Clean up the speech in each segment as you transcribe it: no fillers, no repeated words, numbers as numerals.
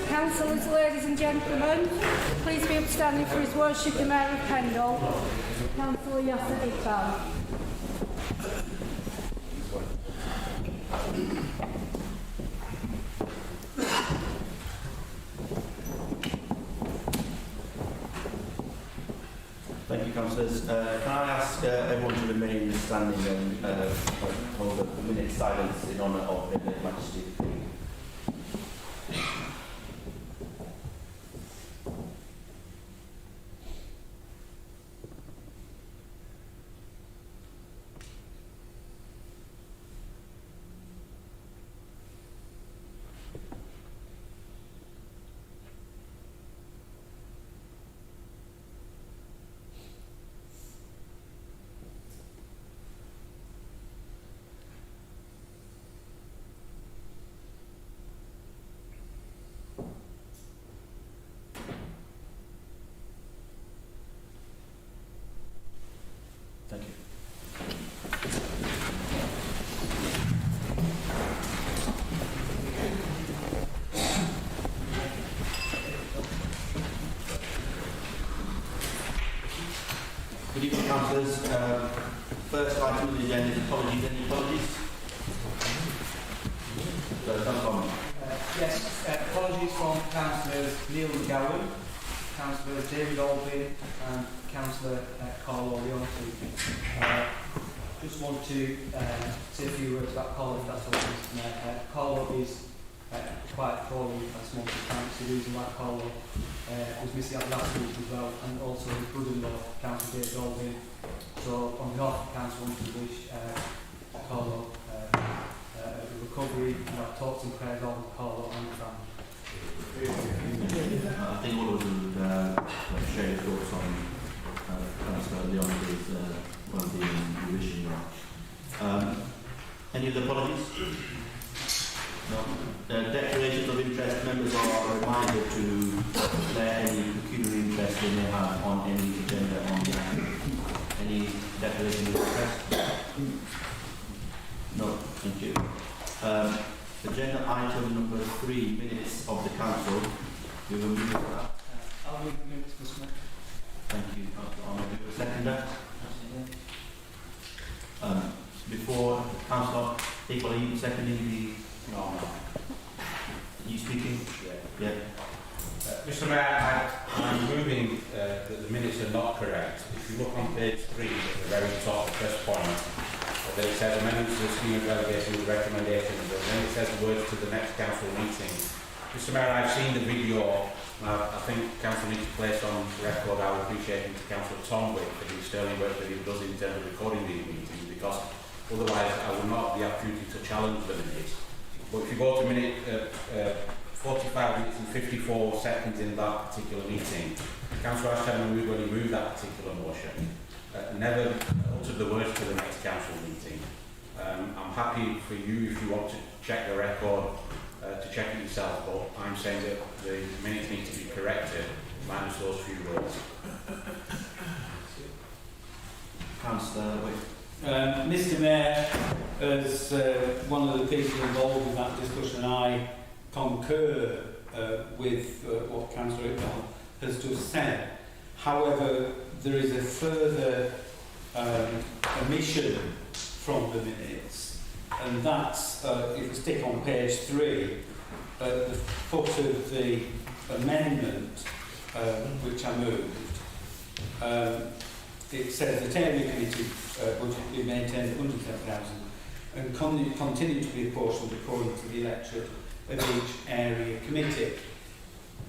Councillors, ladies and gentlemen, please be upstanding for His Worship the Mayor of Pendle, Councillor Yasser Iqbal. Thank you, councillors. Can I ask everyone to remain standing and hold a minute's silence in honour of Her Majesty? Thank you. Good evening, councillors. First item on the agenda is apologies. Any apologies? Yes, apologies from Councillors Neil McGowan, Councillor David Albin and Councillor Carlo Leonetti. Just want to say a few words about Carlo, if that's all right. Carlo is quite poorly last month, so the reason why Carlo was missing out last week as well, and also his brother-in-law, Councillor David Albin. So on behalf of the council, I want to wish Carlo recovery, and our thoughts and prayers on Carlo and the family. I think all of us would share your thoughts on Councillor Leone's well-being and wishing well. Any other apologies? No. Declarations of interest. Members are reminded to declare any pecuniary interest they may have on any agenda on the any declaration of interest? No, thank you. Agenda item number 3, minutes of the council. We will move to that. I'll I'll leave the minutes this month. Thank you, Councillor Arnold. Seconder? Before Councillor Iqbal, are you seconding the... No. Are you speaking? Yeah. Yeah. Mr Mayor, I'm moving that the minutes are not correct. If you look on page 3 at the very top, the first point, there it says amendments to the scheme of delegation with recommendations, and then it says words to the next council meeting. Mr Mayor, I've seen the video. I think council needs to place on record our appreciation to Councillor Tomwick for the sterling work that he does in terms of recording these meetings, because otherwise I will not be opportunity to challenge the minutes. But if you go to minute 45 minutes and 54 seconds in that particular meeting, Councillor Ashton moved when he moved that particular motion, never uttered the words to the next council meeting. I'm happy for you, if you want to check the record, to check it yourself, but I'm saying that the minutes need to be corrected, minus those few words. Councillor Wick. Mr Mayor, as one of the people involved in that discussion, I concur with what Councillor Iqbal has just said. However, there is a further omission from the minutes, and that's, if we stick on page 3, at the foot of the amendment which I moved, it says the area committee budget be maintained at 110,000 and continue to be apportioned according to the electorate of each area committee.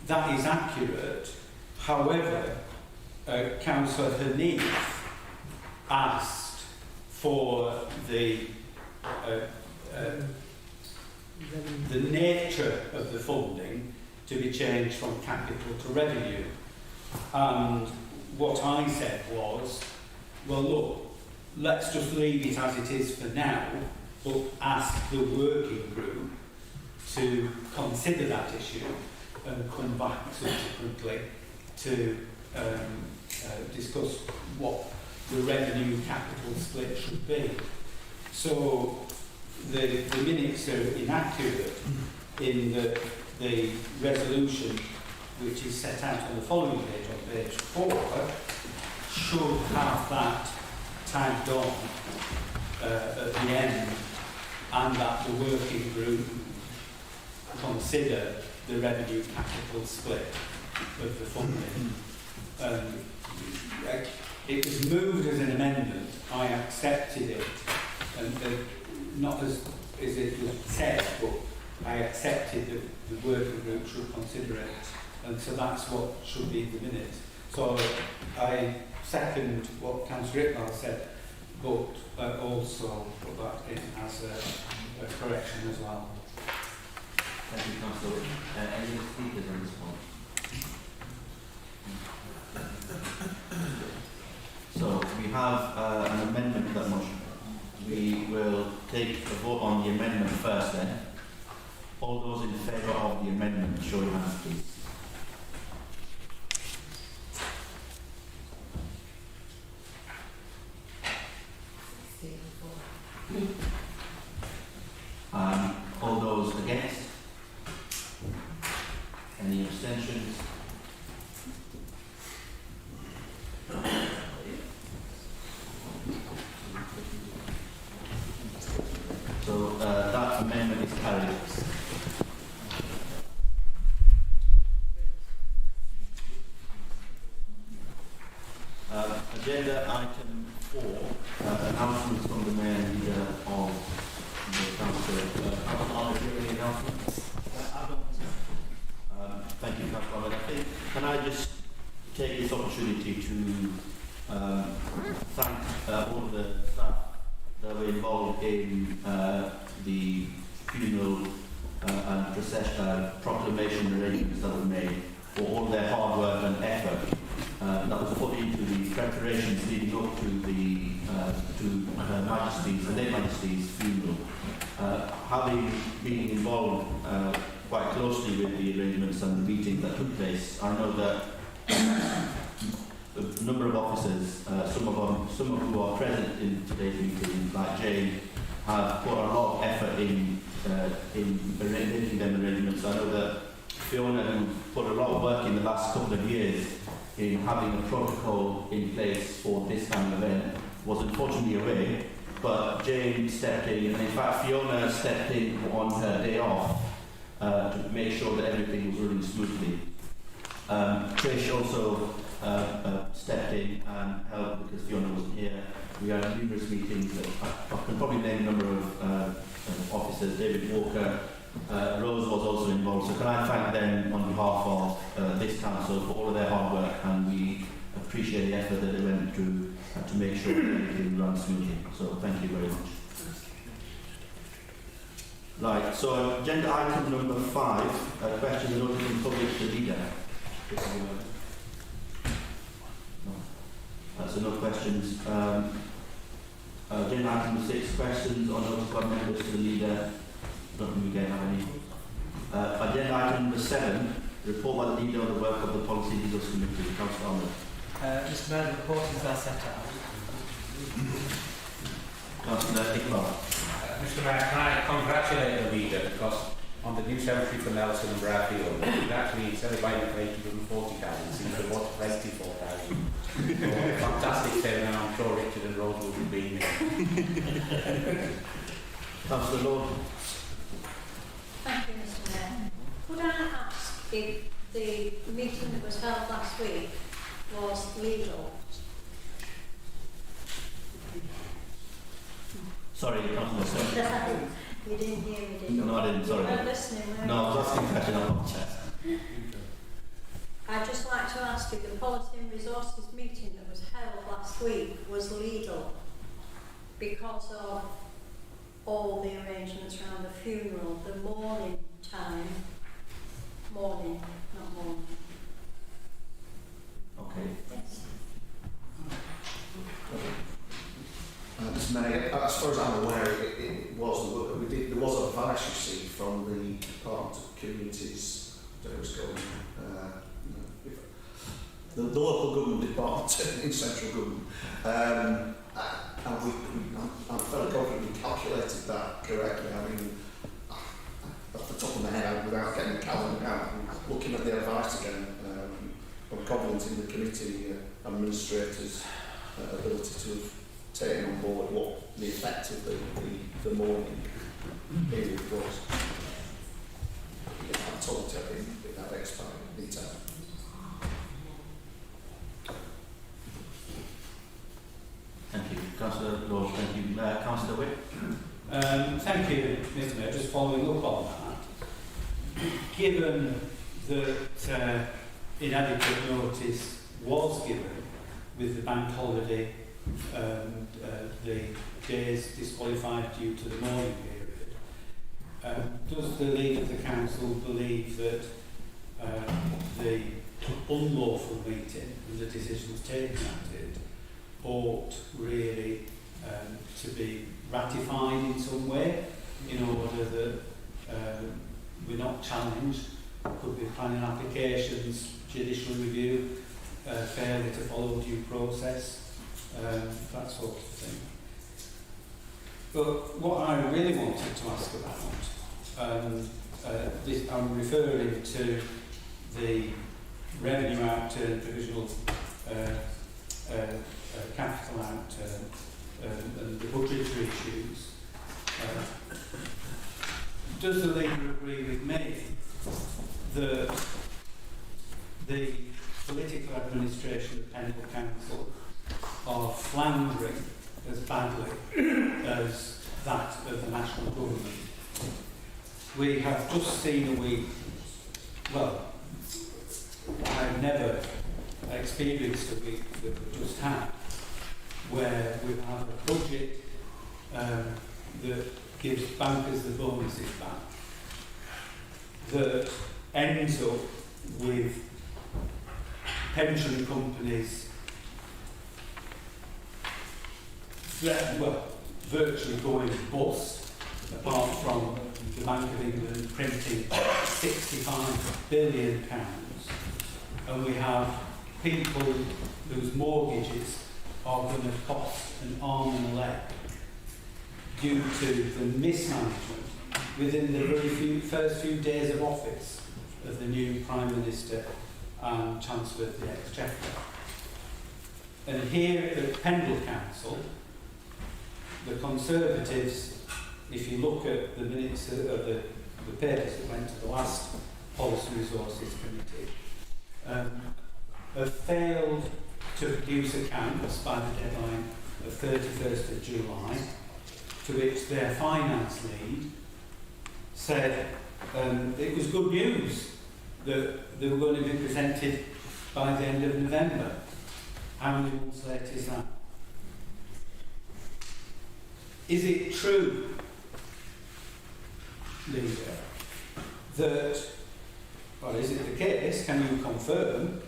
That is accurate. However, Councillor Hanif asked for the nature of the funding to be changed from capital to revenue. And what I said was, well look, let's just leave it as it is for now, but ask the working group to consider that issue and come back subsequently to discuss what the revenue capital split should be. So the minutes are inaccurate in that the resolution, which is set out on the following page, on page 4, should have that tagged on at the end, and that the working group consider the revenue capital split of the funding. It was moved as an amendment, I accepted it, and not as it was said, but I accepted that the working group should consider it, and so that's what should be in the minutes. So I second what Councillor Iqbal said, but also put that in as a correction as well. Thank you, Councillor. Any speakers on this point? So we have an amendment to that motion. We will take a vote on the amendment first then. All those in favour of the amendment, show your hands please. All those against? Any abstentions? So that amendment is carried. Agenda item 4, announcements from the Mayor and Leader of the Council. Council Arnold, do you have any announcements? I don't. Thank you, Councillor Ahmed. I think, can I just take this opportunity to thank all of the staff that were involved in the funeral and procession, proclamation arrangements that were made, for all their hard work and effort that was put into the preparations leading up to the Her Majesty's, the late Majesty's funeral. Having been involved quite closely with the arrangements and the meetings that took place, I know that a number of officers, some of who are present in today's meeting, like Jane, have put a lot of effort in making them arrangements. I know that Fiona, who put a lot of work in the last couple of years in having a protocol in place for this kind of event, was unfortunately away, but Jane stepped in, and in fact Fiona stepped in on her day off to make sure that everything was running smoothly. Trish also stepped in and helped because Fiona wasn't here. We had numerous meetings. I can probably name a number of officers. David Walker, Rose was also involved. So can I thank them on behalf of this council for all of their hard work, and we appreciate the effort that they went through to make sure that everything runs smoothly. So thank you very much. Right, so agenda item number 5, questions and notice in public to leader. No. So no questions. Agenda item number 6, questions or notice by members to the leader. Don't think we again have any. Agenda item number 7, report by the leader on the work of the Policy Leaders Committee. Councillor Arnold. Mr. Mayor, the report is now set out. Councillor Iqbal. Mr. Mayor, can I congratulate the leader, because on the new cemetery for Nelson and Bradfield, we've actually, instead of buying for 840,000, seems to have bought 24,000. Fantastic sale, and I'm sure Richard and Rose will be being there. Councillor Lord. Thank you, Mr. Mayor. Could I ask if the meeting that was held last week was legal? Sorry, Councillor. Sorry. You didn't hear me, did you? No, I didn't. Sorry. You weren't listening, were you? No, I was asking a question. I'd just like to ask if the Policy and Resources meeting that was held last week was legal because of all the arrangements around the funeral, the morning time. Morning, not morning. Okay. Yes. Mr. Mayor, as far as I'm aware, it was. There was advice received from the Department of Communities that it was going. The local government department in central government, and I'm fairly confident we calculated that correctly. I mean, off the top of my head, without getting the calendar out, and looking at the advice again, I'm confident in the committee administrators' ability to have taken on board what the effect of the morning period was. I told you I didn't have expired detail. Thank you. Councillor Lord, thank you. Councillor Wick. Thank you, Mr. Mayor. Just following up on that, given that inadequate notice was given with the bank holiday, the days disqualified due to the morning period, does the leader of the council believe that the unlawful meeting and the decisions taken at it ought really to be ratified in some way in order that we're not challenged? Could be planning applications, judicial review, failure to follow due process, that sort of thing. But what I really wanted to ask about, I'm referring to the revenue outturn, provisional capital outturn, and the budgetary issues. Does the leader agree with me that the political administration of Pendle Council are floundering as badly as that of the national government? We have just seen a week, well, I've never experienced a week that we've just had, where we have a budget that gives bankers the bonuses back, that ends up with pension companies virtually going bust, apart from the Bank of England printing £65 billion, and we have people whose mortgages are going to cost an arm and a leg due to the mismanagement within the very first few days of office of the new Prime Minister and Chancellor of the Exchequer. And here at Pendle Council, the Conservatives, if you look at the minutes of the papers that went to the last Policy Resources Committee, have failed to produce accounts by the deadline of 31st of July, to which their finance lead said it was good news that they were going to be presented by the end of November. How many months later is that? Is it true, Leader, that, or is it the case, can you confirm,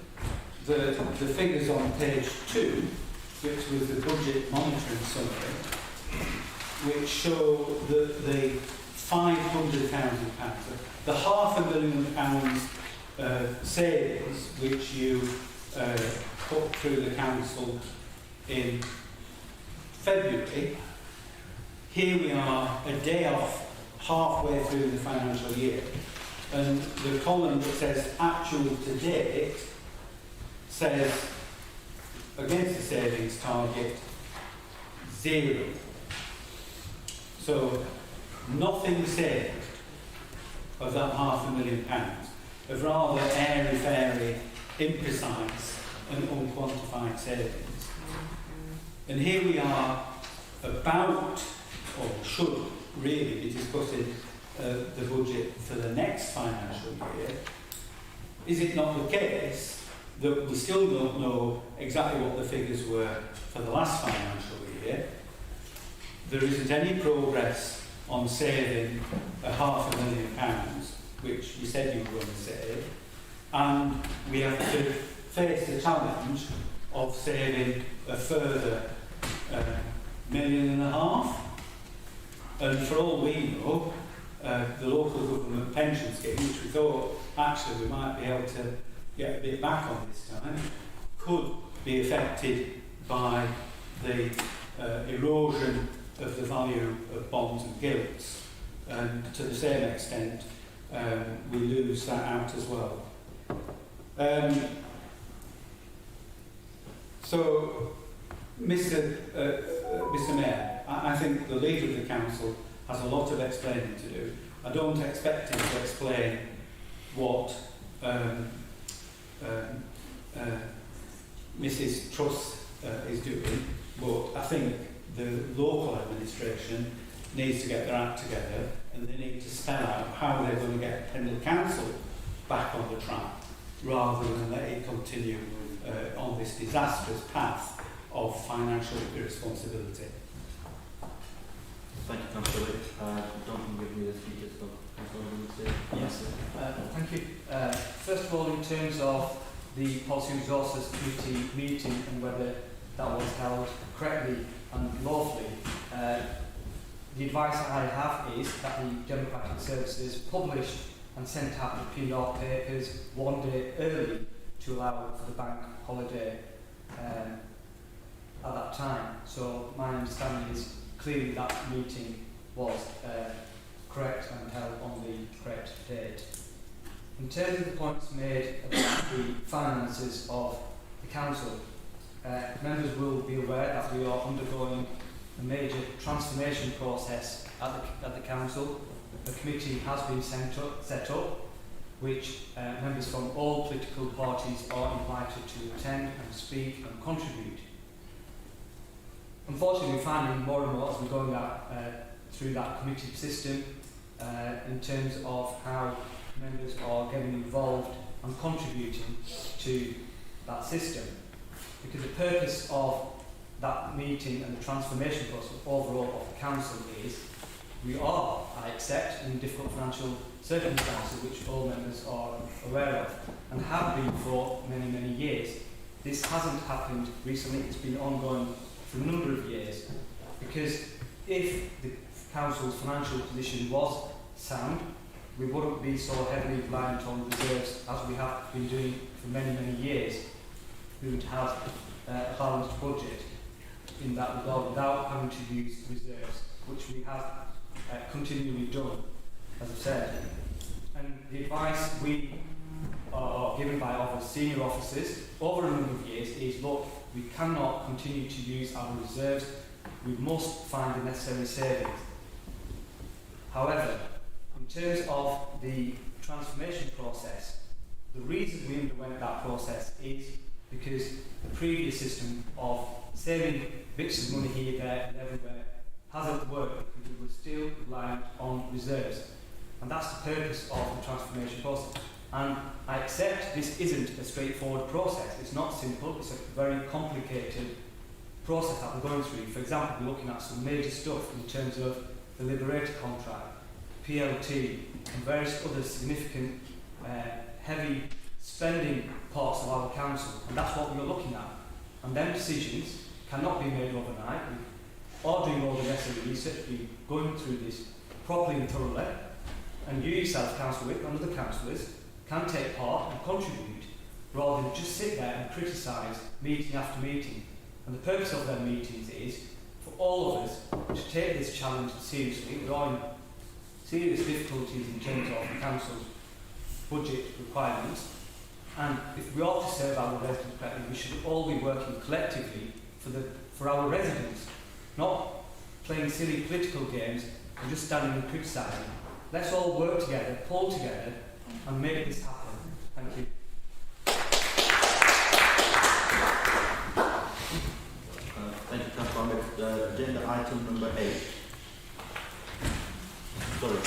that the figures on page 2, which was the budget monitoring summary, which show that the £500,000, the £500,000 savings which you put through the council in February, here we are a day off, halfway through the financial year, and the column that says actual to date says against the savings target 0. So nothing saved of that £500,000, of rather airy-fairy, imprecise and unquantified savings. And here we are about, or should really be discussing the budget for the next financial year. Is it not the case that we still don't know exactly what the figures were for the last financial year? There isn't any progress on saving £500,000, which you said you were going to save, and we have to face the challenge of saving a further £1.5 million. And for all we know, the local government pension scheme, which we thought actually we might be able to get a bit back on this time, could be affected by the erosion of the value of bonds and gilts. And to the same extent, we lose that out as well. So, Mr Mayor, I think the Leader of the Council has a lot of explaining to do. I don't expect him to explain what Mrs Truss is doing, but I think the local administration needs to get their act together, and they need to spell out how they're going to get Pendle Council back on the track, rather than let it continue on this disastrous path of financial irresponsibility. Thank you, Councillor Wick. Don't give me the speakers for Councillor Wick. Yes, thank you. First of all, in terms of the Policy and Resources Committee meeting and whether that was held correctly and lawfully, the advice I have is that the Democratic Services published and sent out the PR papers 1 day early to allow for the bank holiday at that time. So my understanding is clearly that meeting was correct and held on the correct date. In terms of the points made about the finances of the council, members will be aware that we are undergoing a major transformation process at the council. A committee has been set up, which members from all political parties are invited to attend and speak and contribute. Unfortunately, we're finding more and more as we're going through that committee system in terms of how members are getting involved and contributing to that system. Because the purpose of that meeting and the transformation process overall of the council is we are, I accept, in difficult financial circumstances which all members are aware of and have been for many, many years. This hasn't happened recently, it's been ongoing for a number of years, because if the council's financial position was sound, we wouldn't be so heavily reliant on reserves as we have been doing for many, many years. We would have a balanced budget in that regard without having to use reserves, which we have continually done, as I've said. And the advice we given by other senior officers over a number of years is, look, we cannot continue to use our reserves, we must find the necessary savings. However, in terms of the transformation process, the reason we underwent that process is because the previous system of saving bits of money here, there and everywhere hasn't worked because we were still reliant on reserves. And that's the purpose of the transformation process. And I accept this isn't a straightforward process. It's not simple, it's a very complicated process that we're going through. For example, we're looking at some major stuff in terms of the Liberator contract, PLT, and various other significant heavy spending parts of our council, and that's what we're looking at. And them decisions cannot be made overnight. We are doing all the necessary research, we're going through this properly and thoroughly, and you yourself, Councillor Wick, and other councillors, can take part and contribute rather than just sit there and criticise meeting after meeting. And the purpose of their meetings is for all of us to take this challenge seriously. We are in serious difficulties in terms of the council's budget requirements, and if we are to serve our residents correctly, we should all be working collectively for our residents, not playing silly political games and just standing and criticising. Let's all work together, pull together, and make this happen. Thank you. Thank you, Councillor Ahmed. Agenda item number 8. Sorry.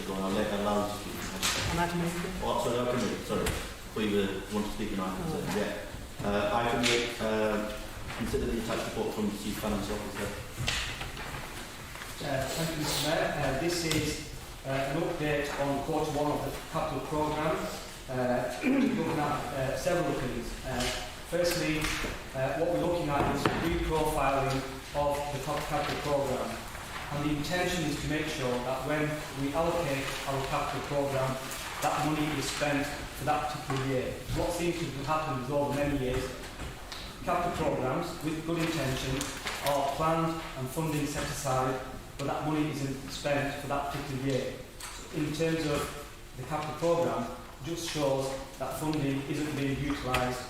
Go on, I'll allow you to speak. Oh, sorry, I can move. Sorry. We want to speak on item 7. Yeah. Item 8. Consider the attached report from the Chief Finance Officer. Thank you, Mr. Mayor. This is an update on quarter 1 of the capital programme. Looking at several things. Firstly, what we're looking at is reprofiling of the capital programme. And the intention is to make sure that when we allocate our capital programme, that money is spent for that particular year. What seems to have happened is over many years, capital programmes with good intention are planned and funding set aside, but that money isn't spent for that particular year. So in terms of the capital programme, it just shows that funding isn't being utilised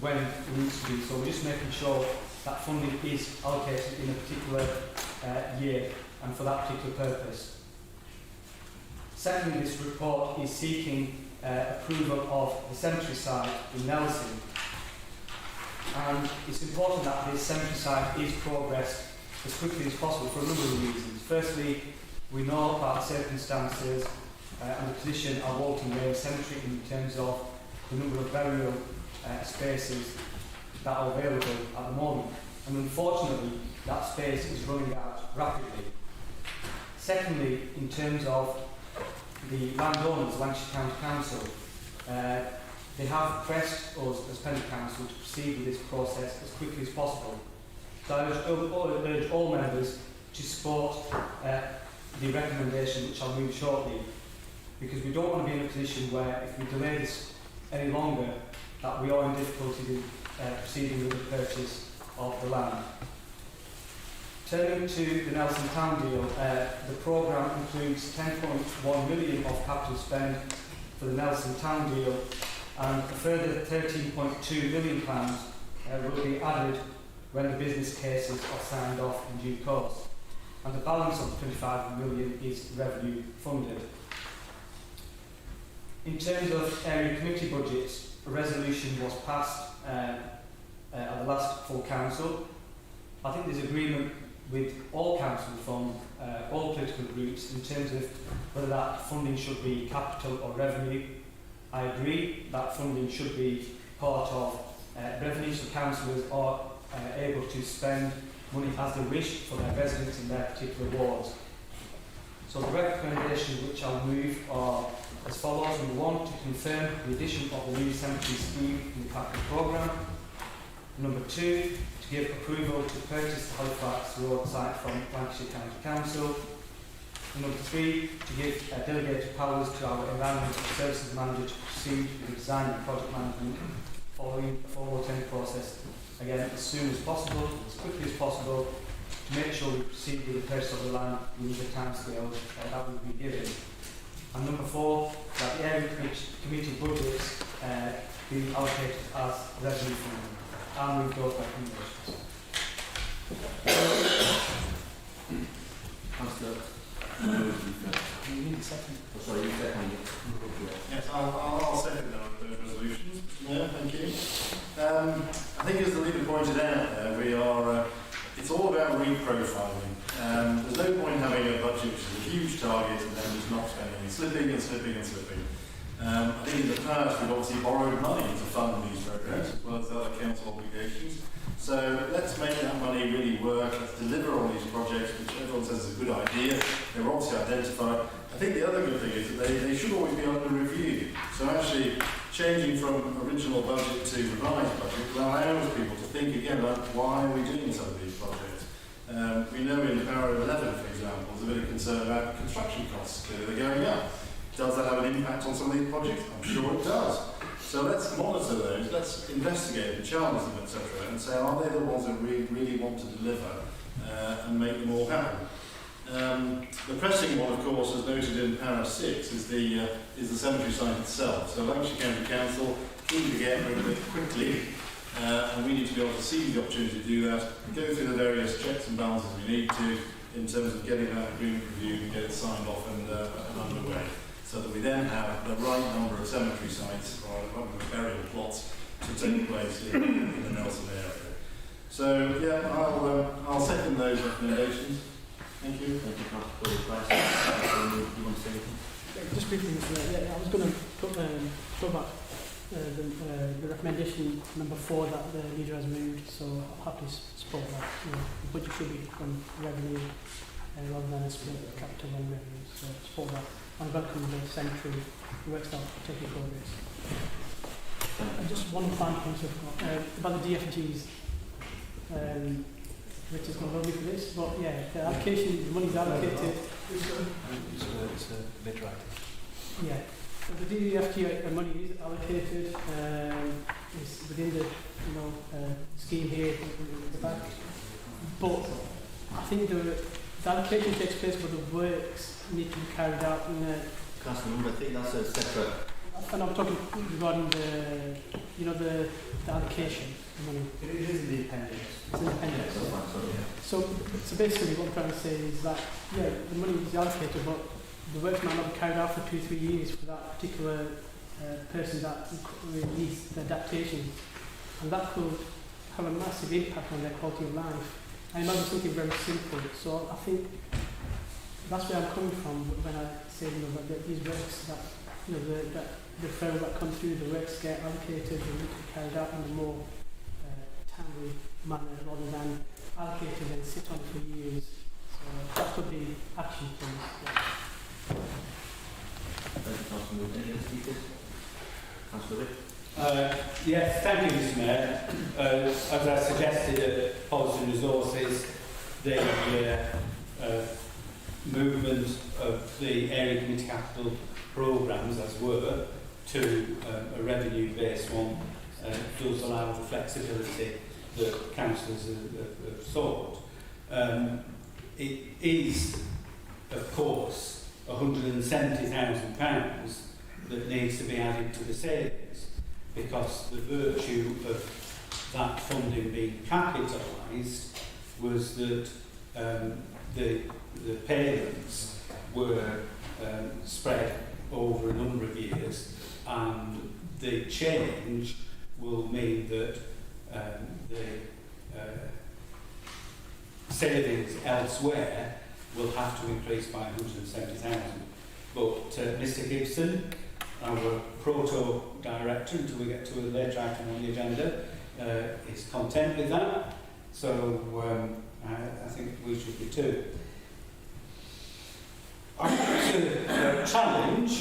when it needs to be. So we're just making sure that funding is allocated in a particular year and for that particular purpose. Secondly, this report is seeking approval of the cemetery site in Nelson. And it's important that this cemetery site is progressed as quickly as possible for a number of reasons. Firstly, we know about the circumstances and the position of Walton Way Cemetery in terms of the number of burial spaces that are available at the moment. And unfortunately, that space is running out rapidly. Secondly, in terms of the landowners, Lancashire County Council, they have pressed us as Pendle Council to proceed with this process as quickly as possible. So I urge all members to support the recommendation, which I'll move shortly, because we don't want to be in a position where if we delay this any longer, that we are in difficulty in proceeding with the purchase of the land. Turning to the Nelson Town deal, the programme includes 10.1 million of capital spend for the Nelson Town deal, and a further £13.2 million will be added when the business cases are signed off in due course. And the balance of the 25 million is revenue funded. In terms of area committee budgets, a resolution was passed at the last full council. I think there's agreement with all councils from all political groups in terms of whether that funding should be capital or revenue. I agree that funding should be part of revenue, so councillors are able to spend money as they wish for their residents in their particular wards. So the recommendations which I'll move are as follows. Number 1, to confirm the addition of the new cemetery scheme in the capital programme. Number 2, to give approval to purchase the Halifax Road site from Lancashire County Council. Number 3, to give delegated powers to our environmental services manager to proceed with the design and project management following a formal tender process, again as soon as possible, as quickly as possible, to make sure we proceed with the purchase of the land within the timescale that will be given. And number 4, that the area committee budgets be allocated as revenue funding. I'll move those recommendations. Councillor, You need a second. oh, sorry, you second. Yes, I'll second those resolutions. Yeah, thank you. I think as the leader pointed out there, we are, it's all about reprofiling. There's no point having a budget which is a huge target and then just not spending and slipping and slipping and slipping. I think in the past we've obviously borrowed money to fund these programs as well as other council obligations. So let's make that money really work, let's deliver on these projects which everyone says is a good idea. They're obviously identified. I think the other good thing is that they should always be under review. So actually changing from original budget to revised budget allows people to think again about why are we doing some of these projects. We know in Power 11, for example, there's a bit of concern about construction costs. They're going up. Does that have an impact on some of these projects? I'm sure it does. So let's monitor those, let's investigate and challenge them, etc. and say, are they the ones that we really want to deliver and make them all happen? The pressing one, of course, as noted in Para 6, is the cemetery site itself. So Lancashire County Council keen to get rid of it quickly, and we need to be able to seize the opportunity to do that, go through the various checks and balances we need to in terms of getting that agreement reviewed and get it signed off and underway, so that we then have the right number of cemetery sites or burial plots to take place in the Nelson area. So yeah, I'll second those recommendations. Thank you. Thank you, Councillor Price. You want to say anything? Just briefly, I was going to talk about the recommendation number 4 that the leader has moved, so I'll happily support that. The budget should be from revenue rather than a split capital and revenue, so support that. And welcome the century works out taking progress. And just one final point about the DFGs. Which is going to love me for this, but yeah, the allocation, the money's allocated. It's a bit right. Yeah, the DFG money is allocated. It's within the scheme here at the back. But I think the allocation takes place, but the works need to be carried out in a. Councillor, I think that's a separate. And I'm talking regarding the allocation money. It is in the appendix. It's in the appendix. So basically what I'm trying to say is that, yeah, the money is allocated, but the work might not be carried out for 2-3 years for that particular person that needs the adaptation. And that could have a massive impact on their quality of life. I imagine something very simple. So I think that's where I'm coming from when I say, that these works that, the referral that come through, the works get allocated and need to be carried out in a more timely manner rather than allocated and sit on for years. So that could be action things. Yeah. Thank you, Councillor. Any other speakers? Councillor Rick? Yes, thank you, Mr Mayor. As I suggested at Policy and Resources, the movement of the area committee capital programmes, as were, to a revenue-based one does allow the flexibility that councillors have sought. It is, of course, £170,000 that needs to be added to the savings, because the virtue of that funding being capitalised was that the payments were spread over a number of years, and the change will mean that the savings elsewhere will have to increase by 170,000. But Mr Gibson, our proto-director, until we get to a later item on the agenda, is content with that. So I think we should be too. I want to challenge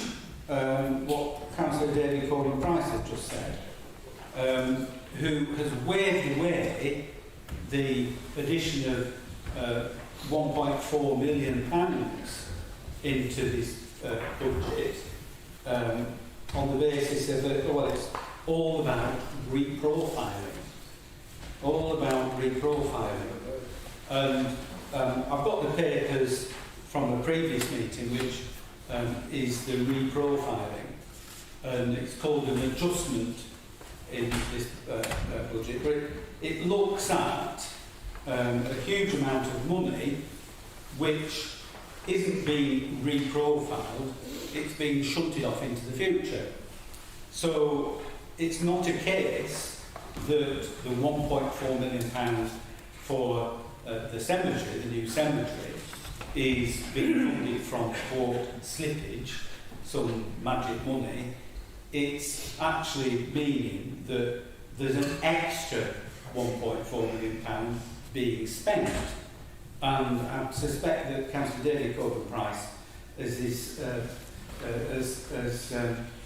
what Councillor David Corbyn-Price has just said, who has waved away the addition of £1.4 million into this budget on the basis of it's all about reprofiling. All about reprofiling. And I've got the papers from a previous meeting which is the reprofiling, and it's called an adjustment in this budget, but it looks at a huge amount of money which isn't being reprofiled, it's being shunted off into the future. So it's not a case that the £1.4 million for the cemetery, the new cemetery, is being funded from quote slippage, some magic money. It's actually meaning that there's an extra £1.4 million being spent. And I suspect that Councillor David Coburn-Price, as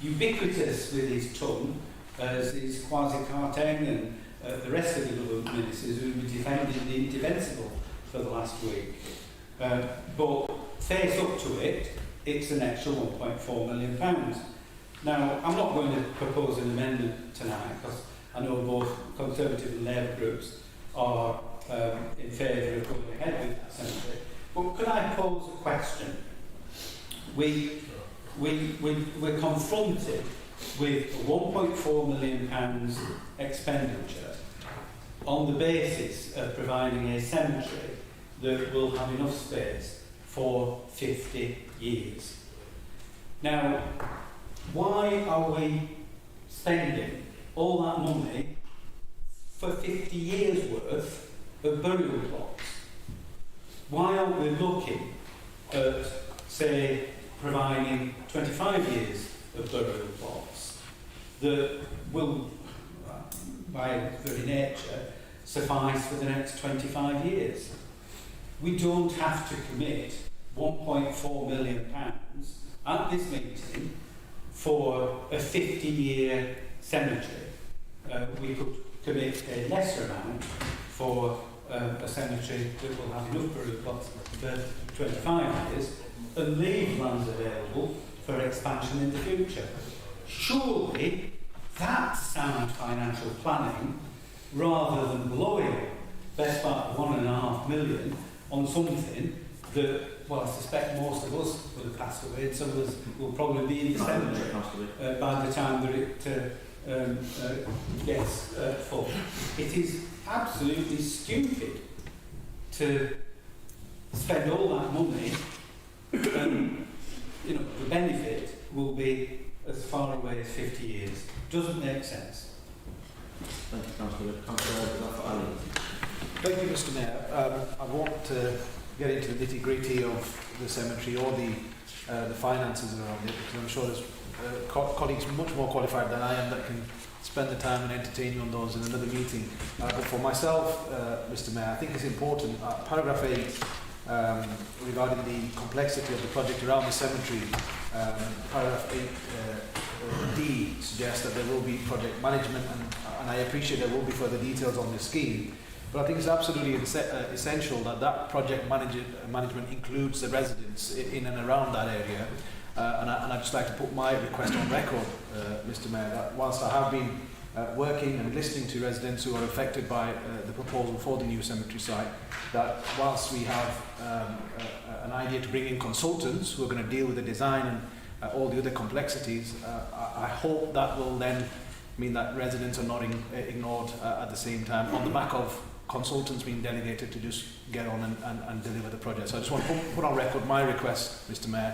ubiquitous with his tongue as is Kwasi Kwarteng and the rest of the government ministers who were defending the indefensible for the last week. But face up to it, it's an extra £1.4 million. Now, I'm not going to propose an amendment tonight because I know both Conservative and Labour groups are in favour of going ahead with that cemetery. But could I pose a question? We're confronted with a £1.4 million expenditure on the basis of providing a cemetery that will have enough space for 50 years. Now, why are we spending all that money for 50 years worth of burial plots? Why aren't we looking at, say, providing 25 years of burial plots that will, by very nature, suffice for the next 25 years? We don't have to commit £1.4 million at this meeting for a 50-year cemetery. We could commit a lesser amount for a cemetery that will have enough burial plots for 25 years and leave lands available for expansion in the future. Surely that's sound financial planning rather than blowing best part of £1.5 million on something that, well, I suspect most of us will have passed away and some of us will probably be in the cemetery by the time that it gets full. It is absolutely stupid to spend all that money and, you know, the benefit will be as far away as 50 years. Doesn't make sense. Thank you, Councillor. Councillor Ali. Thank you, Mr. Mayor. I won't get into the nitty-gritty of the cemetery or the finances around it, because I'm sure there's colleagues much more qualified than I am that can spend the time and entertain you on those in another meeting. But for myself, Mr. Mayor, I think it's important, paragraph 8, regarding the complexity of the project around the cemetery, paragraph 8D suggests that there will be project management, and I appreciate there will be further details on the scheme. But I think it's absolutely essential that that project management includes the residents in and around that area. And I'd just like to put my request on record, Mr. Mayor, that whilst I have been working and listening to residents who are affected by the proposal for the new cemetery site, that whilst we have an idea to bring in consultants who are going to deal with the design and all the other complexities, I hope that will then mean that residents are not ignored at the same time on the back of consultants being delegated to just get on and deliver the project. So I just want to put on record my request, Mr. Mayor,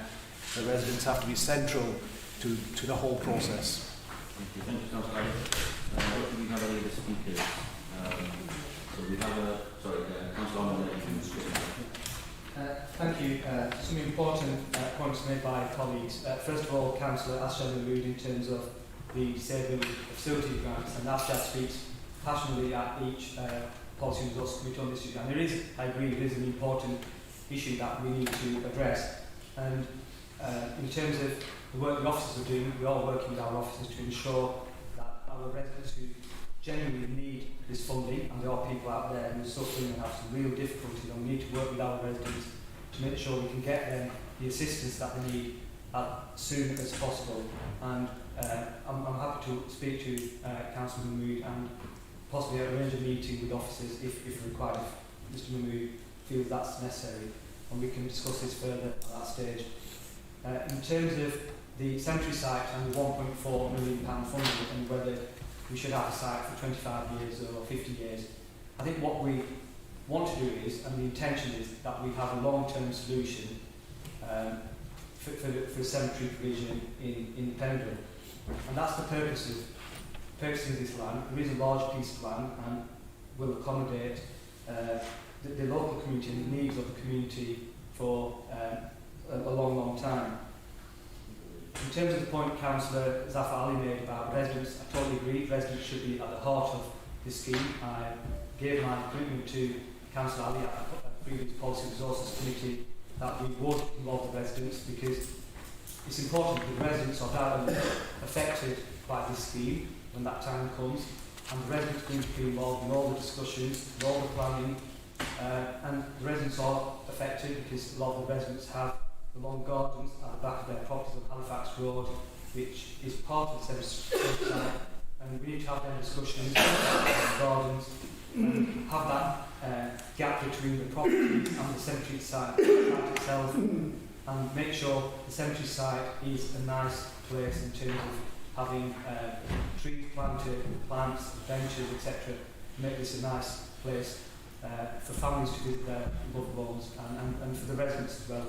that residents have to be central to the whole process. Thank you, Councillor. What do we have any of the speakers? So we have Councillor Thank you. Some important points made by colleagues. First of all, Councillor Ashton alluded in terms of the saving of facility grants, and Ashton speaks passionately at each policy and resource committee on this issue. And there is, I agree, it is an important issue that we need to address. And in terms of the work the officers are doing, we are working with our officers to ensure that our residents who genuinely need this funding, and there are people out there who are suffering and have some real difficulties, and we need to work with our residents to make sure we can get them the assistance that they need as soon as possible. And I'm happy to speak to Councillor Mahmood and possibly arrange a meeting with officers if required, if Mr Mahmood feels that's necessary, and we can discuss this further at that stage. In terms of the cemetery site and the £1.4 million funding and whether we should have a site for 25 years or 50 years, I think what we want to do is, and the intention is, that we have a long-term solution for cemetery provision in Pendle. And that's the purpose of purchasing this land. There is a large piece of land and will accommodate the local community and the needs of the community for a long, long time. In terms of the point Councillor Zafar Ali made about residents, I totally agree. Residents should be at the heart of this scheme. I gave my commitment to Councillor Ali at the previous Policy Resources Committee that we would involve the residents, because it's important that the residents are directly affected by this scheme when that time comes, and the residents are going to be involved in all the discussions, in all the planning, and the residents are affected because a lot of the residents have the long gardens at the back of their properties on Halifax Road, which is part of the cemetery site, and we need to have them discussions about the gardens and have that gap between the property and the cemetery site itself, and make sure the cemetery site is a nice place in terms of having trees planted, plants, benches, etc. Make this a nice place for families to visit their loved ones and for the residents as well.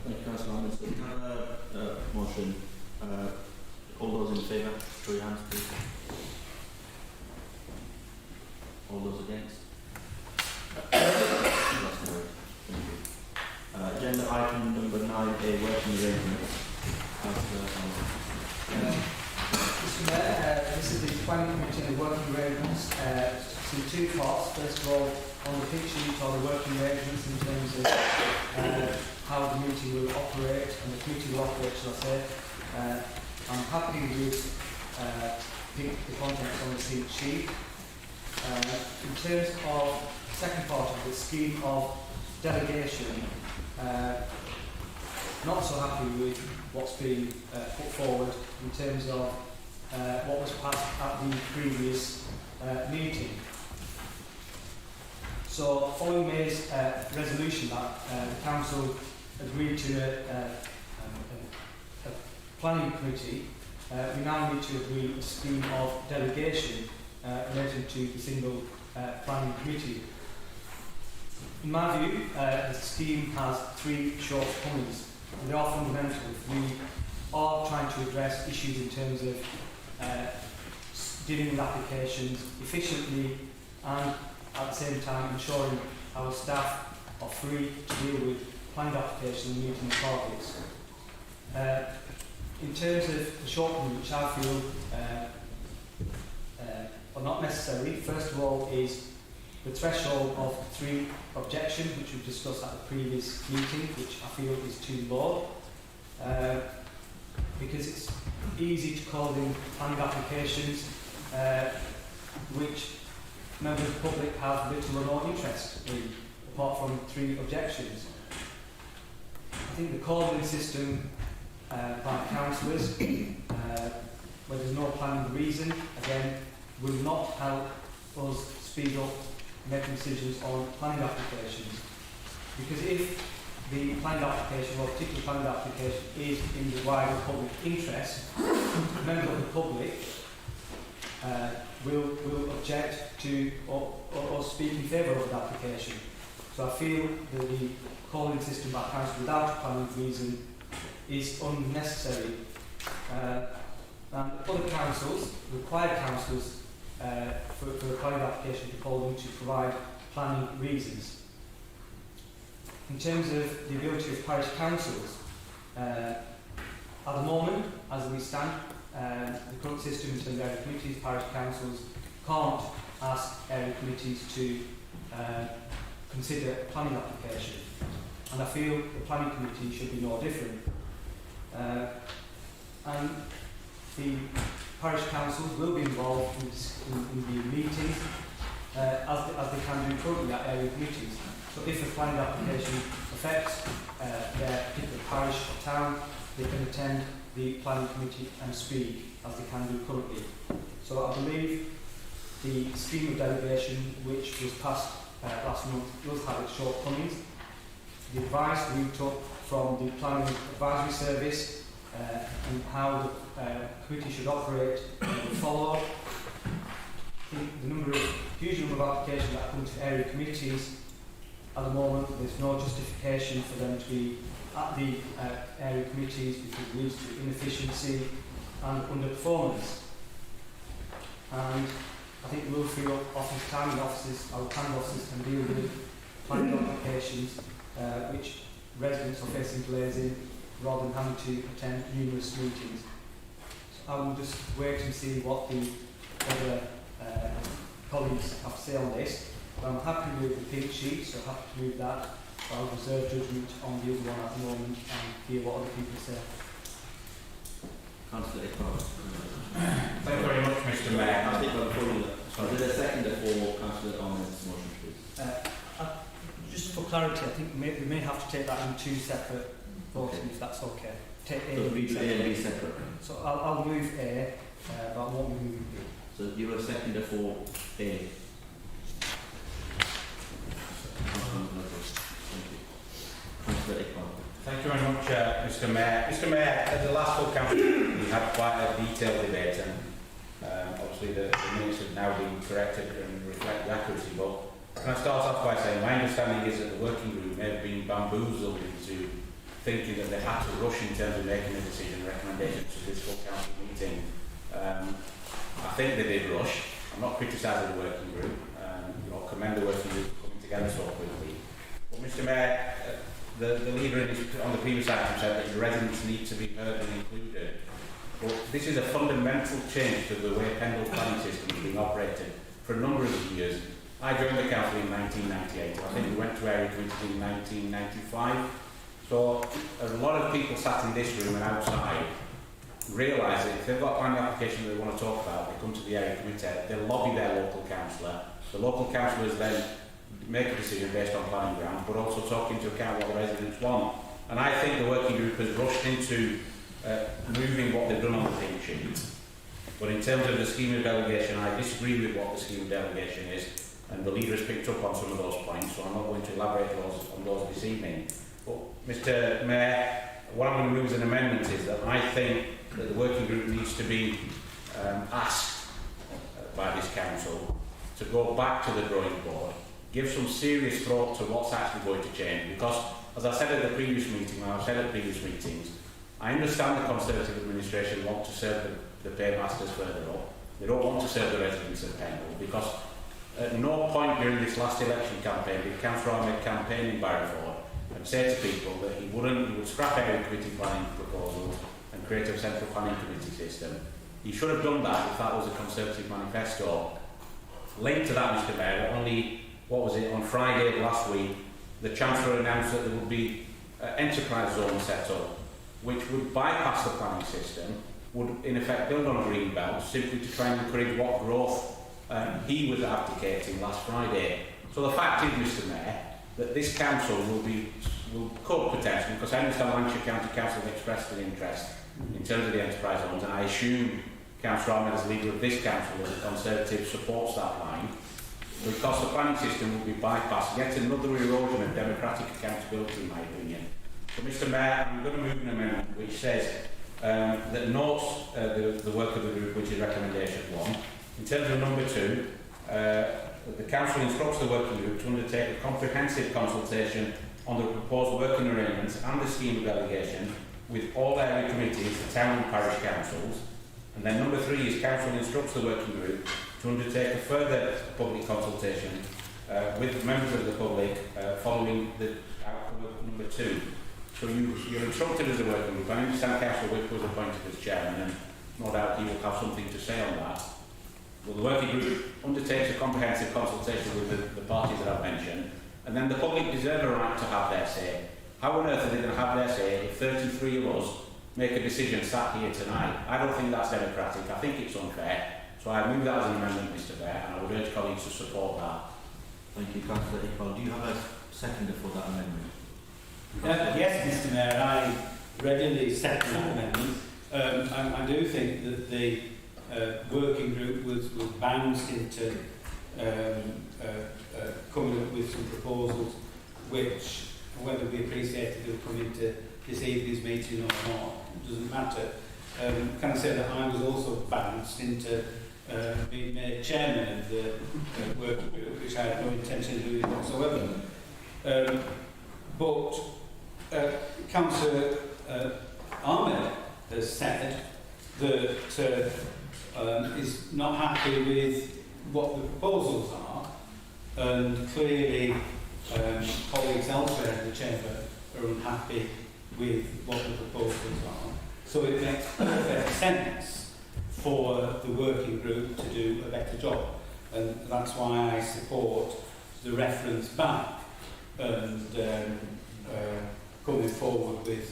Thank you, Councillor Ahmed. So we have a motion. All those in favour, show your hands, please. All those against? That's carried. Thank you. Agenda item number 9A, working arrangements. Councillor Ahmed. Mr Mayor, this is the planning committee and the working arrangements. It's in two parts. First of all, on the picture sheet are the working arrangements in terms of how the meeting will operate, and the committee will operate, shall I say. I'm happy with the contents on the sheet. In terms of the second part of the scheme of delegation, not so happy with what's been put forward in terms of what was passed at the previous meeting. So, following May's resolution that the Council agreed to a planning committee, we now need to agree a scheme of delegation related to the single planning committee. In my view, the scheme has three shortcomings. They are fundamental. We are trying to address issues in terms of dealing with applications efficiently and at the same time ensuring our staff are free to deal with planned applications and meeting targets. In terms of the shortcomings, which I feel are not necessary, first of all is the threshold of 3 objections, which we've discussed at the previous meeting, which I feel is too low, because it's easy to call in planning applications which members of the public have little or no interest in, apart from 3 objections. I think the calling system by councillors, where there's no planning reason, again, will not help us speed up making decisions on planning applications. Because if the planning application, or a particular planning application, is in the wider public interest, members of the public will object to or speak in favour of the application. So I feel that the calling system by council without a planning reason is unnecessary. And other councils, required councils, for a planning application to call them to provide planning reasons. In terms of the ability of parish councils, at the moment, as we stand, the current system in terms of area committees, parish councils can't ask area committees to consider a planning application. And I feel the planning committee should be no different. And the parish councils will be involved in the meetings as they can do currently at area committees. So if a planning application affects their particular parish or town, they can attend the planning committee and speak as they can do currently. So I believe the scheme of delegation which was passed last month does have its shortcomings. The advice we took from the Planning Advisory Service and how the committee should operate and follow. The huge number of applications that come to area committees at the moment, there's no justification for them to be at the area committees because it leads to inefficiency and underperformance. And I think we'll free up office time and offices, our planning officers can deal with planning applications which residents are facing delays in rather than having to attend numerous meetings. So I will just wait and see what the other colleagues have to say on this. But I'm happy with the pink sheet, so happy to move that. But I'll reserve judgment on the other one at the moment and hear what other people say. Councillor Iqbal. Thank you very much, Mr. Mayor. Councillor Iqbal, before you is there a second for Councillor Ahmed's motion, please? Just for clarity, I think we may have to take that in two separate votes, if that's okay. Take A So and B read A and B separate. So I'll move A, but I won't be moving B. So you are a seconder for A. Thank you very much, Mr. Mayor. Mr. Mayor, at the last full council, we had quite a detailed debate, and obviously the minutes have now been corrected and reflect the accuracy. But can I start off by saying my understanding is that the working group may have been bamboozled into thinking that they had to rush in terms of making a decision and recommendation to this full council meeting. I think they did rush. I'm not criticising the working group. Commend the working group for coming together so quickly. But Mr. Mayor, the leader on the previous item said that the residents need to be heard and included. But this is a fundamental change to the way Pendle planning system is being operated for a number of years. I joined the council in 1998. I think we went to area committee in 1995. So a lot of people sat in this room and outside realise that if they've got a planning application that they want to talk about, they come to the area committee, they lobby their local councillor. The local councillors then make a decision based on planning grounds, but also take into account what the residents want. And I think the working group has rushed into moving what they've done on the pink sheet. But in terms of the scheme of delegation, I disagree with what the scheme of delegation is, and the leader has picked up on some of those points, so I'm not going to elaborate on those this evening. But Mr. Mayor, what I'm going to move as an amendment is that I think that the working group needs to be asked by this council to go back to the drawing board, give some serious thought to what's actually going to change, because as I said at the previous meeting, and I've said at previous meetings, I understand the Conservative administration want to serve the paymasters further up. They don't want to serve the residents of Pendle, because at no point during this last election campaign did Councillor Ahmed campaign in Barrowford and say to people that he would scrap area committee planning proposals and create a central planning committee system. He should have done that if that was a Conservative manifesto. Linked to that, Mr. Mayor, on Friday of last week, the Chancellor announced that there would be enterprise zone set up, which would bypass the planning system, would in effect build on a green belt, simply to try and encourage what growth he was advocating last Friday. So the fact is, Mr. Mayor, that this council could potentially, because I understand Lancashire County Council have expressed an interest in terms of the enterprise zones, and I assume Councillor Ahmed, as leader of this council, as a Conservative, supports that line, because the planning system will be bypassed. Yet another erosion of democratic accountability, in my opinion. So, Mr. Mayor, I'm going to move an amendment which says that notes the work of the group, which is recommendation 1. In terms of number 2, the council instructs the working group to undertake a comprehensive consultation on the proposed working arrangements and the scheme of delegation with all area committees, the town and parish councils. And then number 3 is council instructs the working group to undertake a further public consultation with members of the public following the outcome of number 2. So you're instructed as a working group. I understand Councillor Wick was appointed as chairman, and no doubt he will have something to say on that. Well, the working group undertakes a comprehensive consultation with the parties that I've mentioned, and then the public deserve a right to have their say. How on earth are they going to have their say if 33 of us make a decision sat here tonight? I don't think that's democratic. I think it's unfair. So I move that as an amendment, Mr. Mayor, and I would urge colleagues to support that. Thank you, Councillor Iqbal. Do you have a seconder for that amendment? Yes, Mr. Mayor, I readily second that amendment. I do think that the working group was bounced into coming up with some proposals which whether we appreciated them coming to this evening's meeting or not, it doesn't matter. Can I say that I was also bounced into being made chairman of the working group, which I had no intention of doing whatsoever. But Councillor Ahmed has said that is not happy with what the proposals are, and clearly colleagues elsewhere in the chamber are unhappy with what the proposals are. So it makes perfect sense for the working group to do a better job, and that's why I support the reference back and coming forward with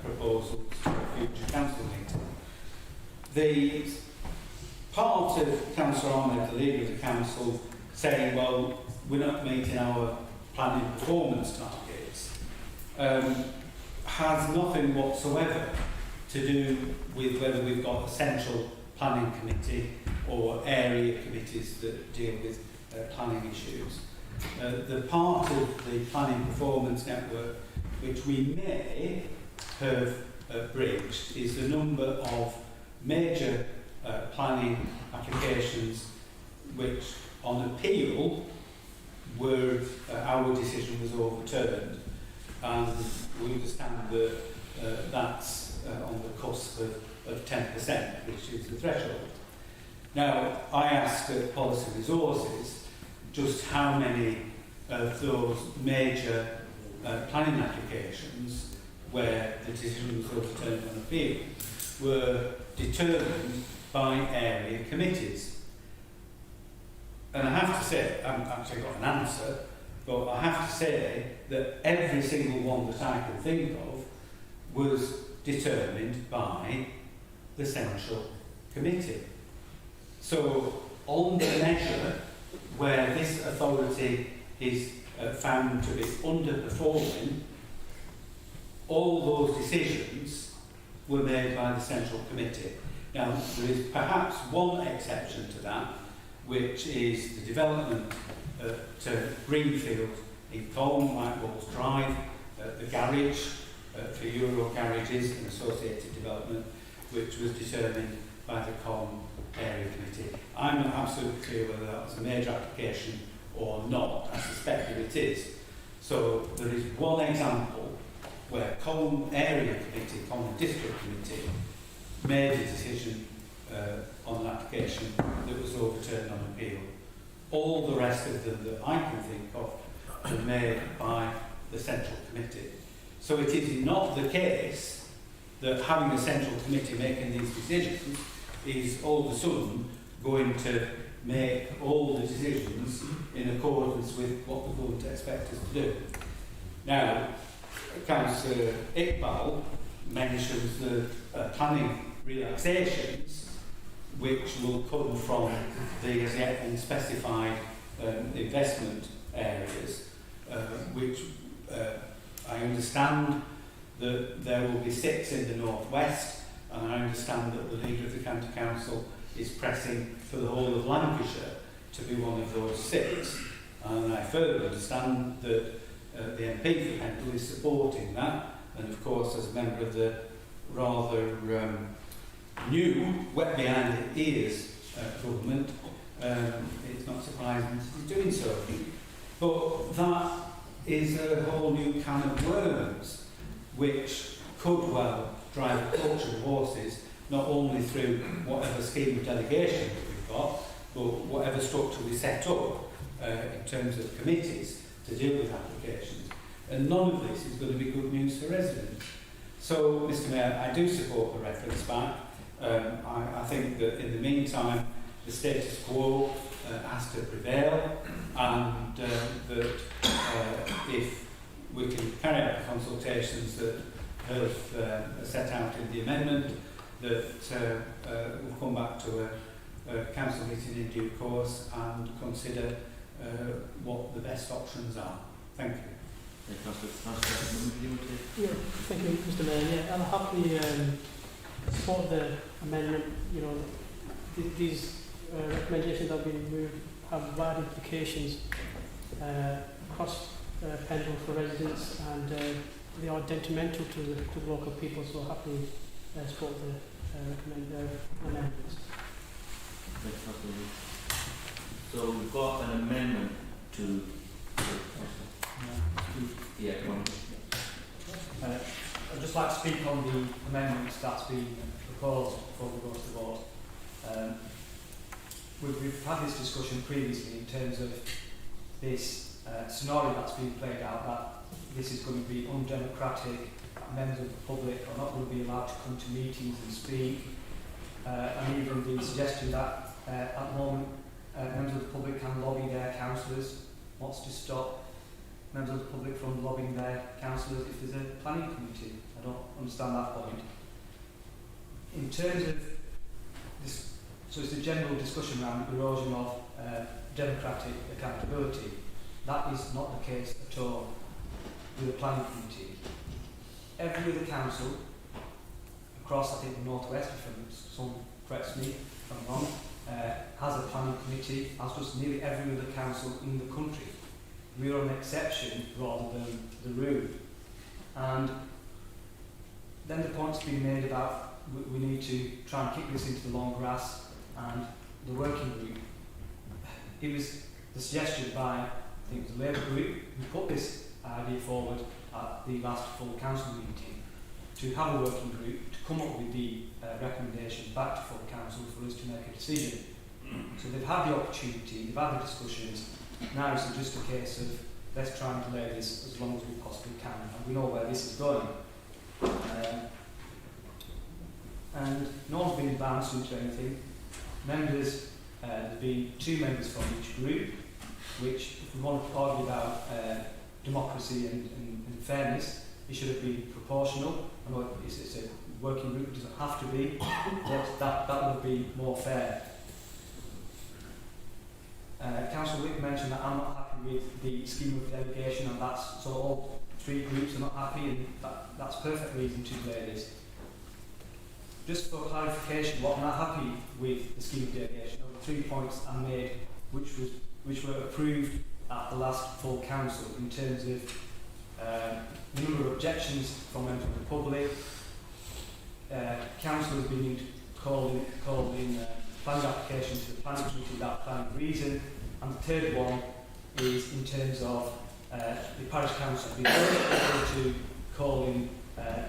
proposals for a future council meeting. The part of Councillor Ahmed, the leader of the council, saying, well, we're not meeting our planning performance targets, has nothing whatsoever to do with whether we've got a central planning committee or area committees that deal with planning issues. The part of the planning performance network which we may have bridged is the number of major planning applications which on appeal were our decision was overturned, and we understand that that's on the cusp of 10%, which is the threshold. Now, I asked at Policy Resources just how many of those major planning applications where the decision was overturned on appeal were determined by area committees. And I have to say, I haven't actually got an answer, but I have to say that every single one that I can think of was determined by the central committee. So on the measure where this authority is found to be underperforming, all those decisions were made by the central committee. Now, there is perhaps one exception to that, which is the development to Greenfield in Colne, White Walls Drive, the garage for Euro garages and associated development, which was determined by the Colne Area Committee. I'm not absolutely clear whether that was a major application or not. I suspect that it is. So there is one example where Colne Area Committee, Colne District Committee, made a decision on an application that was overturned on appeal. All the rest of them that I can think of were made by the Central Committee. So it is not the case that having a Central Committee making these decisions is all of a sudden going to make all the decisions in accordance with what the government expects us to do. Now, Councillor Iqbal mentions the planning relaxations which will come from the as yet unspecified investment areas, which I understand that there will be 6 in the northwest, and I understand that the leader of the County Council is pressing for the whole of Lancashire to be one of those 6. And I further understand that the MP for Pendle is supporting that, and of course as a member of the rather new wet behind the ears government, it's not surprising that he's doing so. But that is a whole new can of worms which could well drive a culture of horses, not only through whatever scheme of delegation that we've got, but whatever structure we set up in terms of committees to deal with applications. And none of this is going to be good news for residents. So, Mr Mayor, I do support the reference back. I think that in the meantime, the status quo has to prevail, and that if we can carry out the consultations that have set out in the amendment, that we'll come back to a council meeting in due course and consider what the best options are. Thank you. Yeah, thank you, Mr Mayor. Yeah, I'll happily support the amendment. You know, these recommendations that have been moved have wide implications across Pendle for residents, and they are detrimental to the local people, so happily support the amendments. Thanks, Councillor. So we've got an amendment to... Yeah, come on. I'd just like to speak on the amendments that's been proposed before we go to the vote. We've had this discussion previously in terms of this scenario that's been played out, that this is going to be undemocratic, that members of the public are not going to be allowed to come to meetings and speak, and even the suggestion that at the moment members of the public can lobby their councillors. Wants to stop members of the public from lobbying their councillors if there's a planning committee. I don't understand that point. In terms of this, so it's a general discussion around erosion of democratic accountability. That is not the case at all with the planning committee. Every other council across, I think, the North West, if someone corrects me if I'm wrong, has a planning committee, as does nearly every other council in the country. We are an exception rather than the rule. And then the point's been made about we need to try and kick this into the long grass, and the working group. It was the suggestion by, I think it was the Labour group, who put this idea forward at the last full council meeting, to have a working group to come up with the recommendations back to full council for us to make a decision. So they've had the opportunity, they've had the discussions. Now it's just a case of let's try and delay this as long as we possibly can, and we know where this is going. And no one's been advanced into anything. Members, there's been 2 members from each group, which, if we want to argue about democracy and fairness, it should have been proportional. I know it's a working group, it doesn't have to be, but that would be more fair. Councillor Wick mentioned that I'm not happy with the scheme of delegation, and that's so all 3 groups are not happy, and that's perfect reason to delay this. Just for clarification, what I'm not happy with the scheme of delegation are the 3 points I made, which were approved at the last full council in terms of the number of objections from members of the public, councillors being called in planning application to the planning committee without planning reason, and the third one is in terms of the parish council being able to call in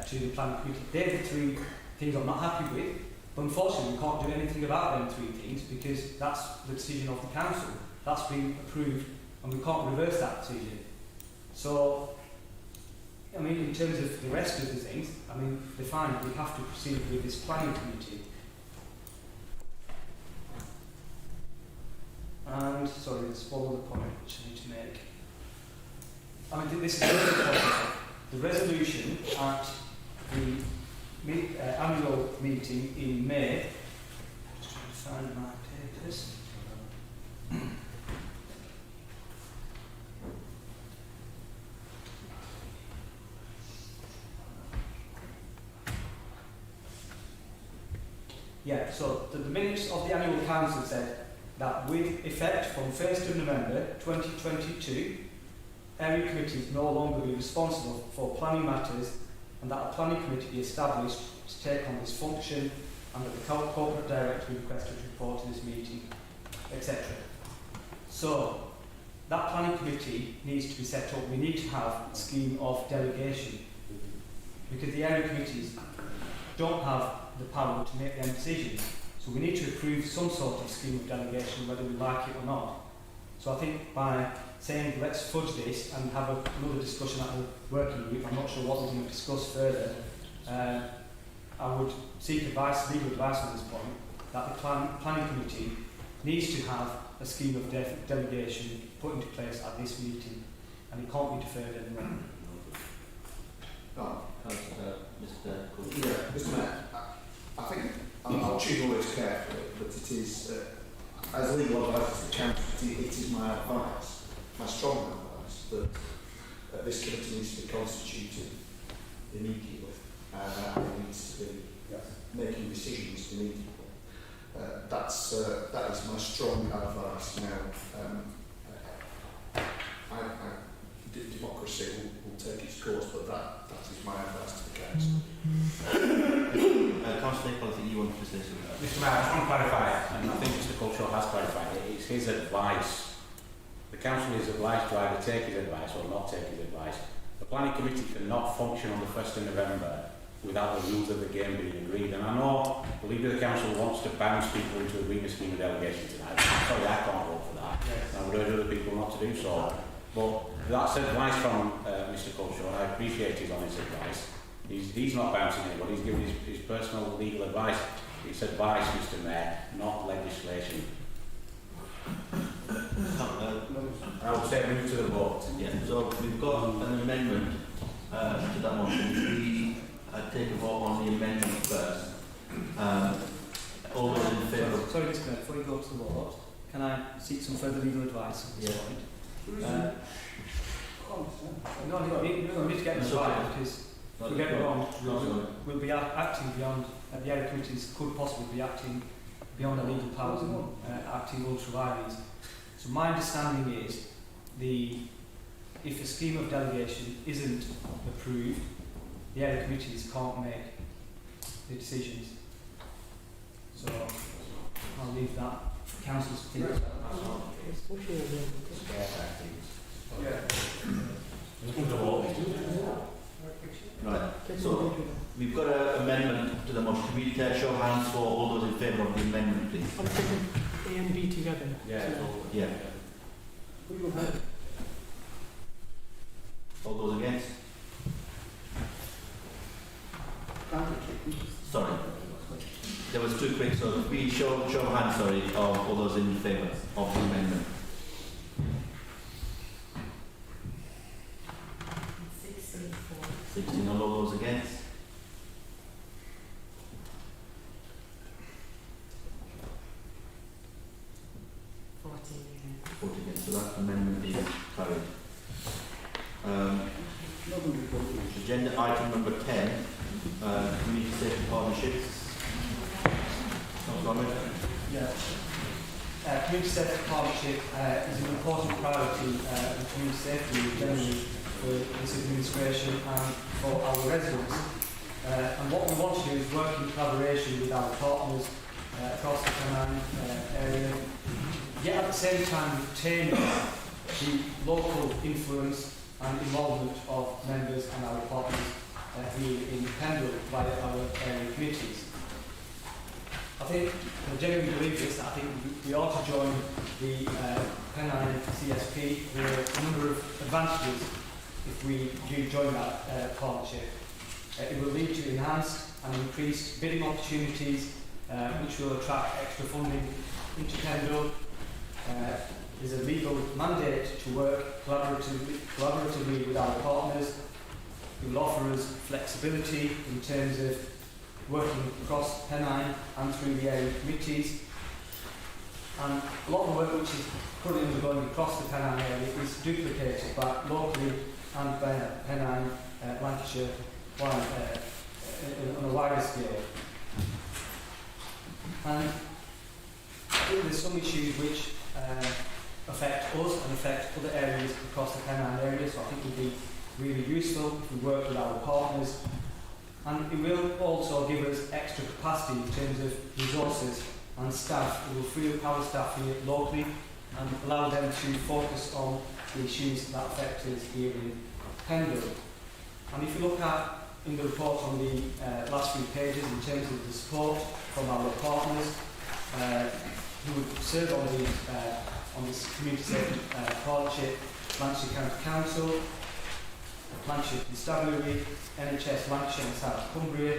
to the planning committee. They're the 3 things I'm not happy with, but unfortunately we can't do anything about them 3 things because that's the decision of the council. That's been approved and we can't reverse that decision. So, I mean, in terms of the rest of the things, I mean, they're fine. We have to proceed with this planning committee. And, sorry, there's one other point which I need to make. I mean, this is really positive. The resolution at the annual meeting in May, just trying to find my papers. Yeah, so the minutes of the annual council said that with effect from 1st of November 2022, area committees no longer be responsible for planning matters, and that a planning committee be established to take on this function, and that the corporate director be requested to report to this meeting, etc. So, that planning committee needs to be set up. We need to have a scheme of delegation, because the area committees don't have the power to make them decisions. So we need to approve some sort of scheme of delegation, whether we like it or not. So I think by saying let's fudge this and have another discussion at the working group, I'm not sure what we're going to discuss further, I would seek advice, legal advice on this point, that the planning committee needs to have a scheme of delegation put into place at this meeting, and it can't be deferred anymore. Mr. Cook. Yeah, Mr. Mayor, I think I'll choose words carefully, but it is, as legal advice to the council, it is my advice, my strong advice, that this committee needs to be constituted immediately, and it needs to be making decisions immediately. That is my strong advice now. democracy will take its course, but that is my advice to the council. Councillor Nicholl, I think you wanted to say something. Mr. Mayor, I just want to clarify, and I think Mr. Culshaw has clarified it, it's his advice. The council is obliged to either take his advice or not take his advice. The planning committee cannot function on the 1st of November without the rules of the game being agreed. And I know the leader of the council wants to bounce people into agreeing a scheme of delegation tonight. I'm sorry, I can't vote for that. Yes. I would urge other people not to do so. But that's advice from Mr. Culshaw, and I appreciate his honest advice. He's not bouncing anybody, he's giving his personal legal advice. It's advice, Mr. Mayor, not legislation. I would say move to the vote. Yeah, so we've got an amendment to that motion. We take a vote on the amendment first. All those in favour? Sorry, Mr. Mayor, before you go to the vote, can I seek some further legal advice on this point? No, we need to get this right, because if we get it wrong, we'll be acting beyond, the area committees could possibly be acting beyond our legal powers and acting ultra vires. So my understanding is, if a scheme of delegation isn't approved, the area committees can't make the decisions. So I'll leave that for councils to think about. Right, so we've got an amendment to the motion. Can we show of hands for all those in favour of the amendment, please? I'm taking A and B together. Yeah. Yeah. All those against? Sorry. There was too quick, so we show of hands, sorry, of all those in favour of the amendment. 16, all those against? 40 against, so that amendment is carried. Agenda item number 10, community safety partnerships. Community safety partnership is an important priority in community safety generally for this administration and for our residents. And what we want to do is work in collaboration with our partners across the Pennine area, yet at the same time retain the local influence and involvement of members and our partners here in Pendle by our area committees. I think, I genuinely believe this, that I think we ought to join the Pennine CSP. There are a number of advantages if we do join that partnership. It will lead to enhanced and increased bidding opportunities, which will attract extra funding into Pendle. There's a legal mandate to work collaboratively with our partners. It will offer us flexibility in terms of working across Pennine and through the area committees. And a lot of the work which is currently undergoing across the Pennine area is duplicated by locally and by Pennine, Lancashire, on a wider scale. And I think there's some issues which affect us and affect other areas across the Pennine area, so I think it would be really useful if we work with our partners. And it will also give us extra capacity in terms of resources and staff. It will free up our staff here locally and allow them to focus on the issues that affect us here in Pendle. And if you look at in the report on the last few pages in terms of the support from our partners who would serve on this community safety partnership, Lancashire County Council, Lancashire Constabulary, NHS Lancashire and South Cumbria,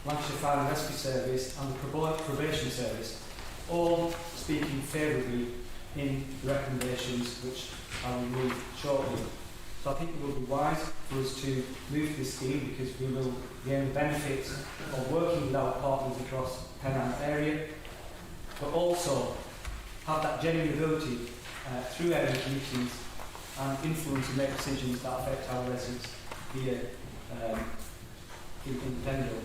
Lancashire Fire and Rescue Service and the Probation Service, all speaking favourably in the recommendations which I will read shortly. So I think it will be wise for us to move to this scheme because we will gain the benefits of working with our partners across the Pennine area, but also have that genuine ability through area committees and influence and make decisions that affect our residents here in Pendle.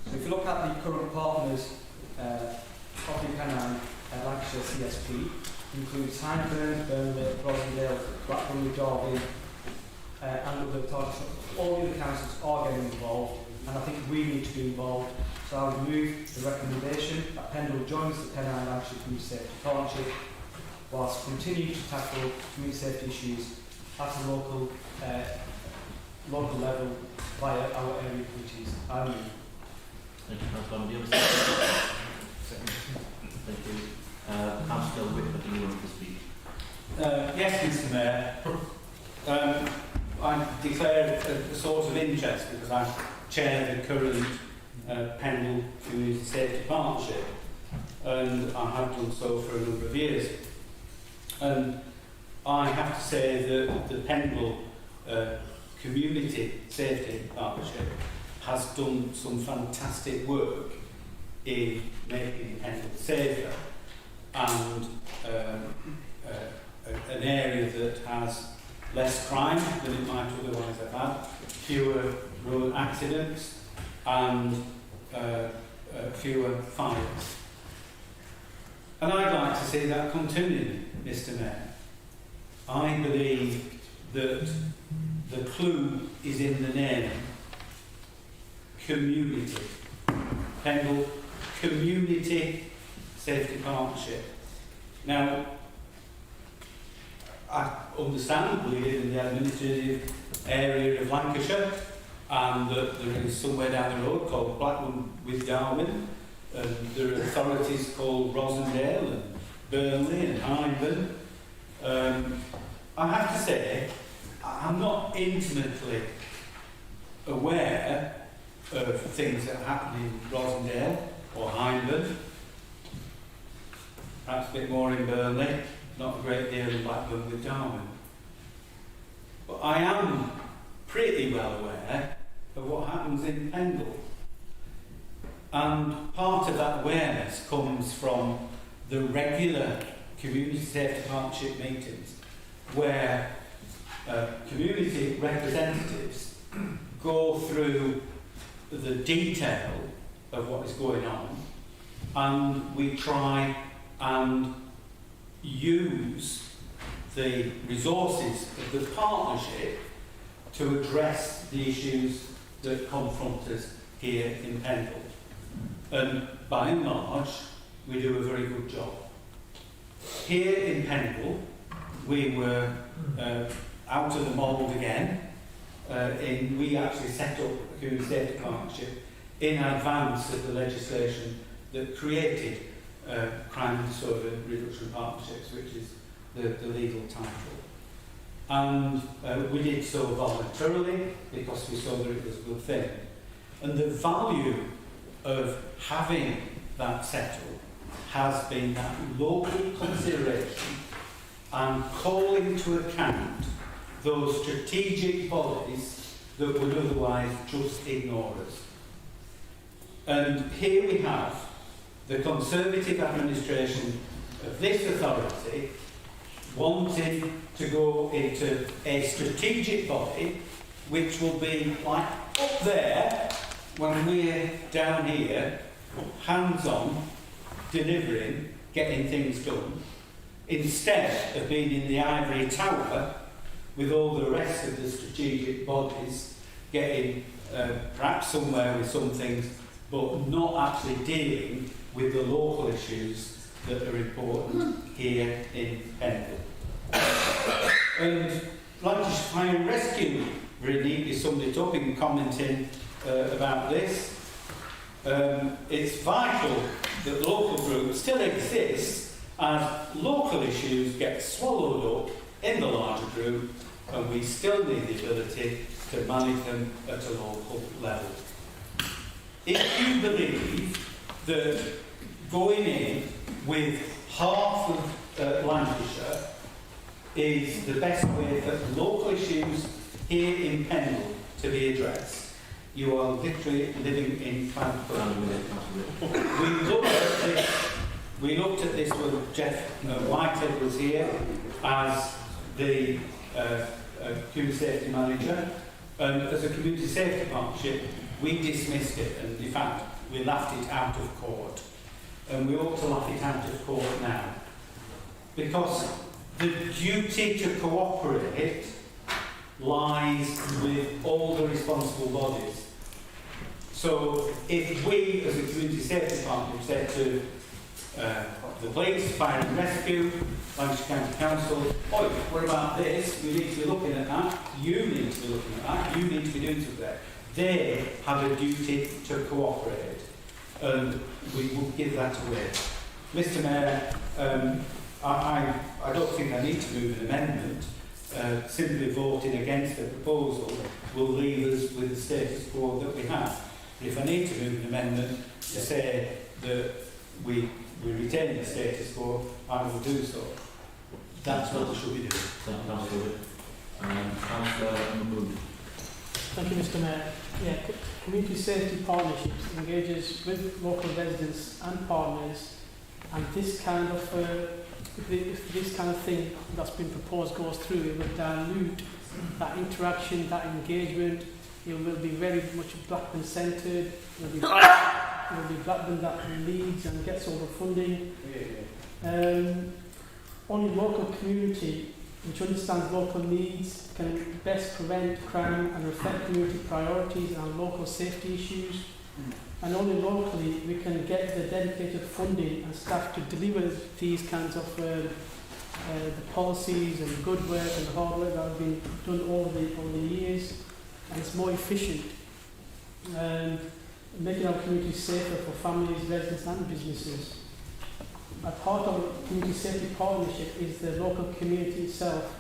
So if you look at the current partners of the Pennine Lancashire CSP, includes Hyndburn, Burnley, Rosendale, Blackburn with Derby, and other targets. All the other councils are getting involved, and I think we need to be involved. So I would move the recommendation that Pendle joins the Pennine and Lancashire Community Safety Partnership whilst continuing to tackle community safety issues at a local level via our area committees. I move. Thank you, Councillor. Do you have a second? Thank you. Councillor Whip, I think you want to speak. Yes, Mr Mayor. I declare a source of interest because I chair the current Pendle Community Safety Partnership, and I have done so for a number of years. And I have to say that the Pendle Community Safety Partnership has done some fantastic work in making Pendle safer and an area that has less crime than it might otherwise have had, fewer road accidents and fewer fires. And I'd like to see that continue, Mr Mayor. I believe that the clue is in the name. Community. Pendle Community Safety Partnership. Now, I understand we live in the administrative area of Lancashire and that there is somewhere down the road called Blackburn with Darwin, and there are authorities called Rosendale and Burnley and Hyndburn. I have to say, I'm not intimately aware of things that happen in Rosendale or Hyndburn, perhaps a bit more in Burnley, not a great deal in Blackburn with Darwin. But I am pretty well aware of what happens in Pendle. And part of that awareness comes from the regular Community Safety Partnership meetings where community representatives go through the detail of what is going on, and we try and use the resources of the partnership to address the issues that confront us here in Pendle. And by and large, we do a very good job. Here in Pendle, we were out of the mould again. We actually set up a community safety partnership in advance of the legislation that created crime and disorder reduction partnerships, which is the legal title. And we did so voluntarily because we saw that it was a good thing. And the value of having that settled has been that local consideration and calling to account those strategic bodies that would otherwise just ignore us. And here we have the Conservative administration of this authority wanting to go into a strategic body which will be like up there when we're down here, hands-on, delivering, getting things done, instead of being in the ivory tower with all the rest of the strategic bodies getting perhaps somewhere with some things, but not actually dealing with the local issues that are important here in Pendle. And Lancashire Fire and Rescue very neatly summed it up in commenting about this. It's vital that the local group still exists as local issues get swallowed up in the larger group, and we still need the ability to manage them at a local level. If you believe that going in with half of Lancashire is the best way for local issues here in Pendle to be addressed, you are literally living in fantasy. We looked at this when Jeff Whitehead was here as the community safety manager, and as a community safety partnership we dismissed it, and in fact we laughed it out of court, and we ought to laugh it out of court now. because the duty to cooperate lies with all the responsible bodies. So if we, as a community safety department, said to the police, fire and rescue, Lancashire County Council, "Oi, what about this? We need to be looking at that. You need to be looking at that. You need to be doing something." They have a duty to cooperate, and we will give that away. Mr. Mayor, I don't think I need to move an amendment. Simply voting against the proposal will leave us with the status quo that we have. But if I need to move an amendment to say that we retain the status quo, I will do so. That's what we should be doing. Councillor Mahmood. Thank you, Mr. Mayor. Yeah, community safety partnerships engages with local residents and partners, and this kind of if this kind of thing that's been proposed goes through, it will dilute that interaction, that engagement. It will be very much Blackburn centred. It will be Blackburn that leads and gets all the funding. Only local community which understands local needs can best prevent crime and reflect community priorities and local safety issues. And only locally we can get the dedicated funding and staff to deliver these kinds of the policies and good work and hard work that have been done over the years, and it's more efficient, making our communities safer for families, residents and businesses. At heart of a community safety partnership is the local community itself.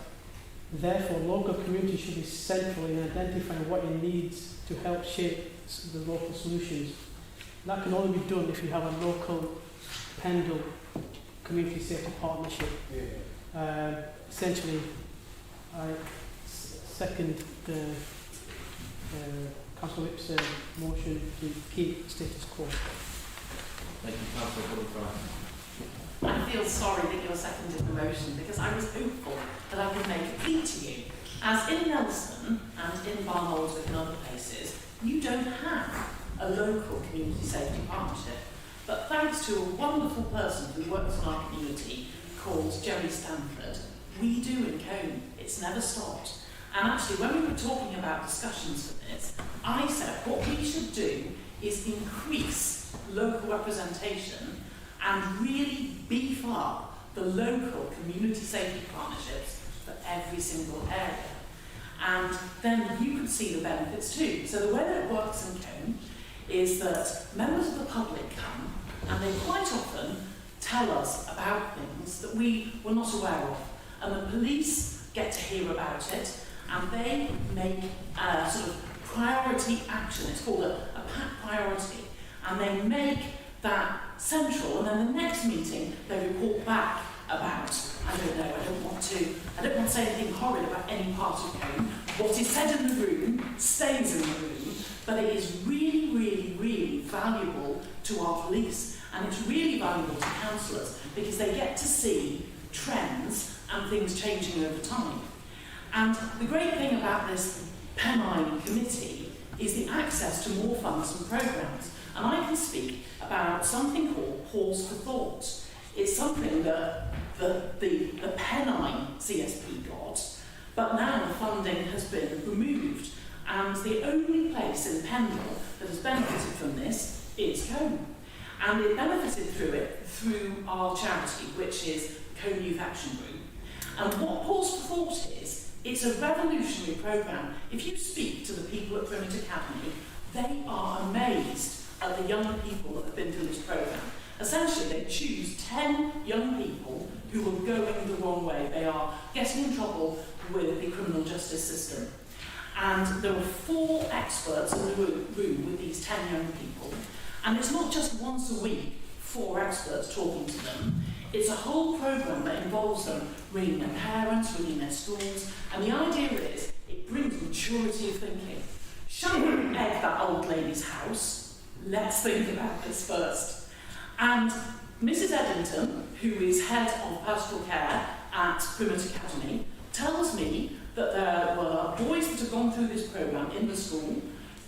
Therefore, local community should be central in identifying what it needs to help shape the local solutions. That can only be done if you have a local Pendle community safety partnership. Essentially, I second the Councillor Whip's motion to keep status quo. Thank you, Councillor Butterfly. I feel sorry that you're seconding the motion, because I was hopeful that I could make a plea to you. As in Nelson and in Barnoldswick and other places, you don't have a local community safety partnership. But thanks to a wonderful person who works in our community called Jerry Stanford, we do in Combe. It's never stopped. And actually, when we were talking about discussions for this, I said what we should do is increase local representation and really beef up the local community safety partnerships for every single area. And then you could see the benefits too. So the way that it works in Combe is that members of the public come and they quite often tell us about things that we were not aware of. And the police get to hear about it and they make a sort of priority action. It's called a PAC priority. And they make that central, and then the next meeting they report back about, I don't know, I don't want to say anything horrid about any part of Combe. What is said in the room stays in the room, but it is really, really, really valuable to our police, and it's really valuable to councillors because they get to see trends and things changing over time. And the great thing about this Pennine committee is the access to more funds and programmes. And I can speak about something called Pause for Thought. It's something that the Pennine CSP got, but now the funding has been removed. And the only place in Pendle that has benefited from this is Combe. And it benefited through our charity, which is Combe Youth Action Group. And what Pause for Thought is, it's a revolutionary programme. If you speak to the people at Plymouth Academy, they are amazed at the young people that have been through this programme. Essentially, they choose 10 young people who are going the wrong way. They are getting in trouble with the criminal justice system. And there are 4 experts in the room with these 10 young people. And it's not just once a week, 4 experts talking to them. It's a whole programme that involves them ringing their parents, ringing their schools. And the idea is, it brings maturity of thinking. Shall we egg that old lady's house? Let's think about this first. And Mrs. Eddington, who is head of pastoral care at Plymouth Academy, tells me that there were boys that had gone through this programme in the school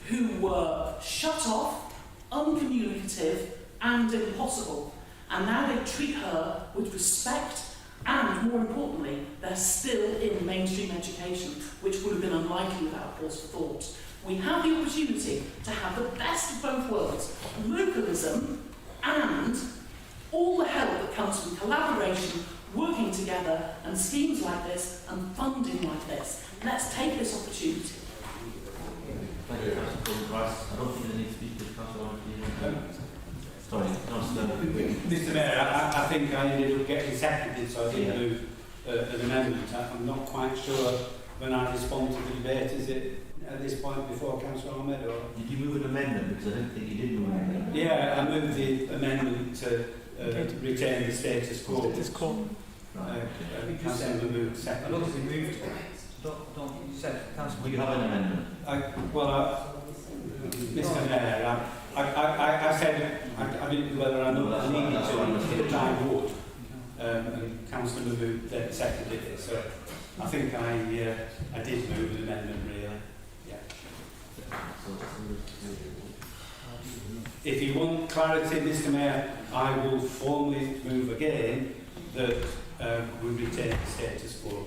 who were shut off, uncommunicative and impossible. And now they treat her with respect And more importantly, they're still in mainstream education, which would have been unlikely without pause for thought. We have the opportunity to have the best of both worlds, localism and all the help that comes from collaboration, working together, and schemes like this, and funding like this. Let's take this opportunity. Thank you, Councillor Price. I don't think there needs to be Councillor. Sorry, Councillor. Mr Mayor, I think I ended up getting seconded, so I didn't move an amendment. I'm not quite sure when I respond to the debate. Is it at this point before Councillor Ahmed? Or? Did you move an amendment? Because I don't think you did move an amendment. Yeah, I moved the amendment to retain the status quo. Right. Councillor moved I second. don't think we moved. Don't you said Councillor. Will you have an amendment? Mr Mayor, I said I didn't know whether I needed to, but I would. And Councillor moved seconded it, so I think I did move an amendment, really. Yeah. If you want clarity, Mr Mayor, I will formally move again that we retain the status quo.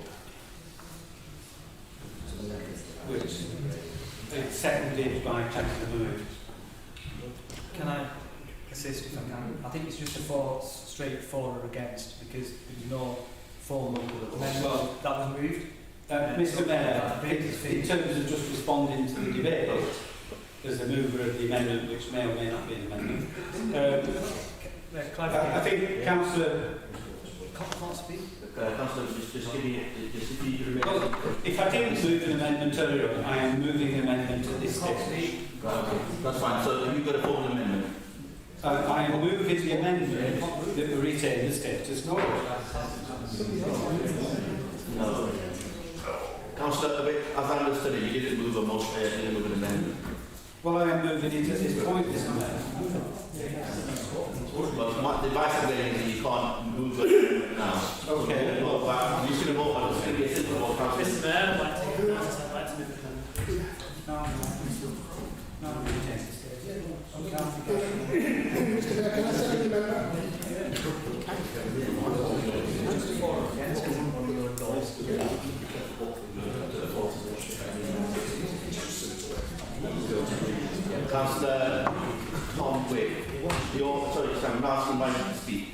Which is seconded by Councillor Mood. Can I assist if I can? I think it's just a vote straight for or against because there's no formal amendment that was moved. Mr Mayor, in terms of just responding to the debate, as the mover of the amendment, which may or may not be an amendment, I think Councillor can't speak. Councillor, just give me, just if you could remember. if I didn't move an amendment earlier on, I am moving an amendment at this stage. Right, okay. That's fine. So have you got a formal amendment? I am moving the amendment that we retain the status quo. No. Councillor, as I understood it, you didn't move a motion, didn't move an amendment. Well, I am moving it at this point, Mr Mayor. Well, the advice I'm getting is that you can't move it now. Okay. You should have voted. It's going to be a simple vote. Mr Mayor, I'd like to move an amendment. I'd like to move an amendment. Mr Mayor, can I second the amendment? Councillor Tom Wick, sorry, I'm asking Mike to speak.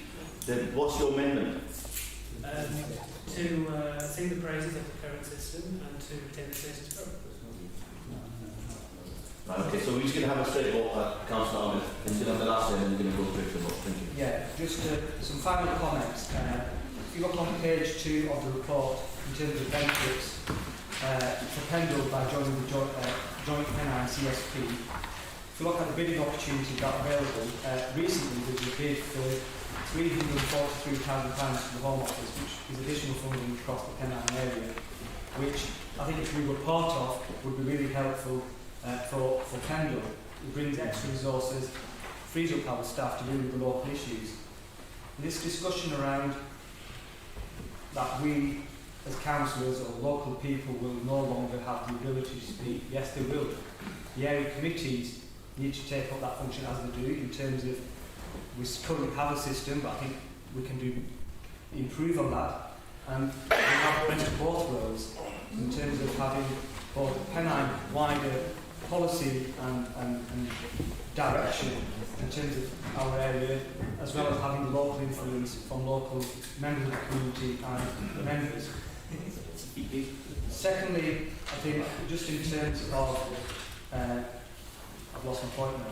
Then what's your amendment? To sing the praises of the current system and to retain the status quo. Right, okay, so we're just going to have a straight vote, Councillor Ahmed, and you're going to have the last one, and then we're going to go straight to the vote. Thank you. Yeah, just some final comments. If you look on page 2 of the report, in terms of benefits for Pendle by joining the joint Pennine CSP, if you look at the bidding opportunities that are available, recently there was a bid for £343,000 for the Home Office, which is additional funding across the Pennine area, which I think if we were part of would be really helpful for Pendle. It brings extra resources, frees up our staff to deal with the local issues. This discussion around that we as councillors or local people will no longer have the ability to speak, yes they will. The area committees need to take up that function as they do in terms of we currently have a system, but I think we can improve on that. And we have mentioned both roles in terms of having both Pennine wider policy and direction in terms of our area, as well as having local influence from local members of the community and members. Secondly, I think just in terms of I've lost my point now.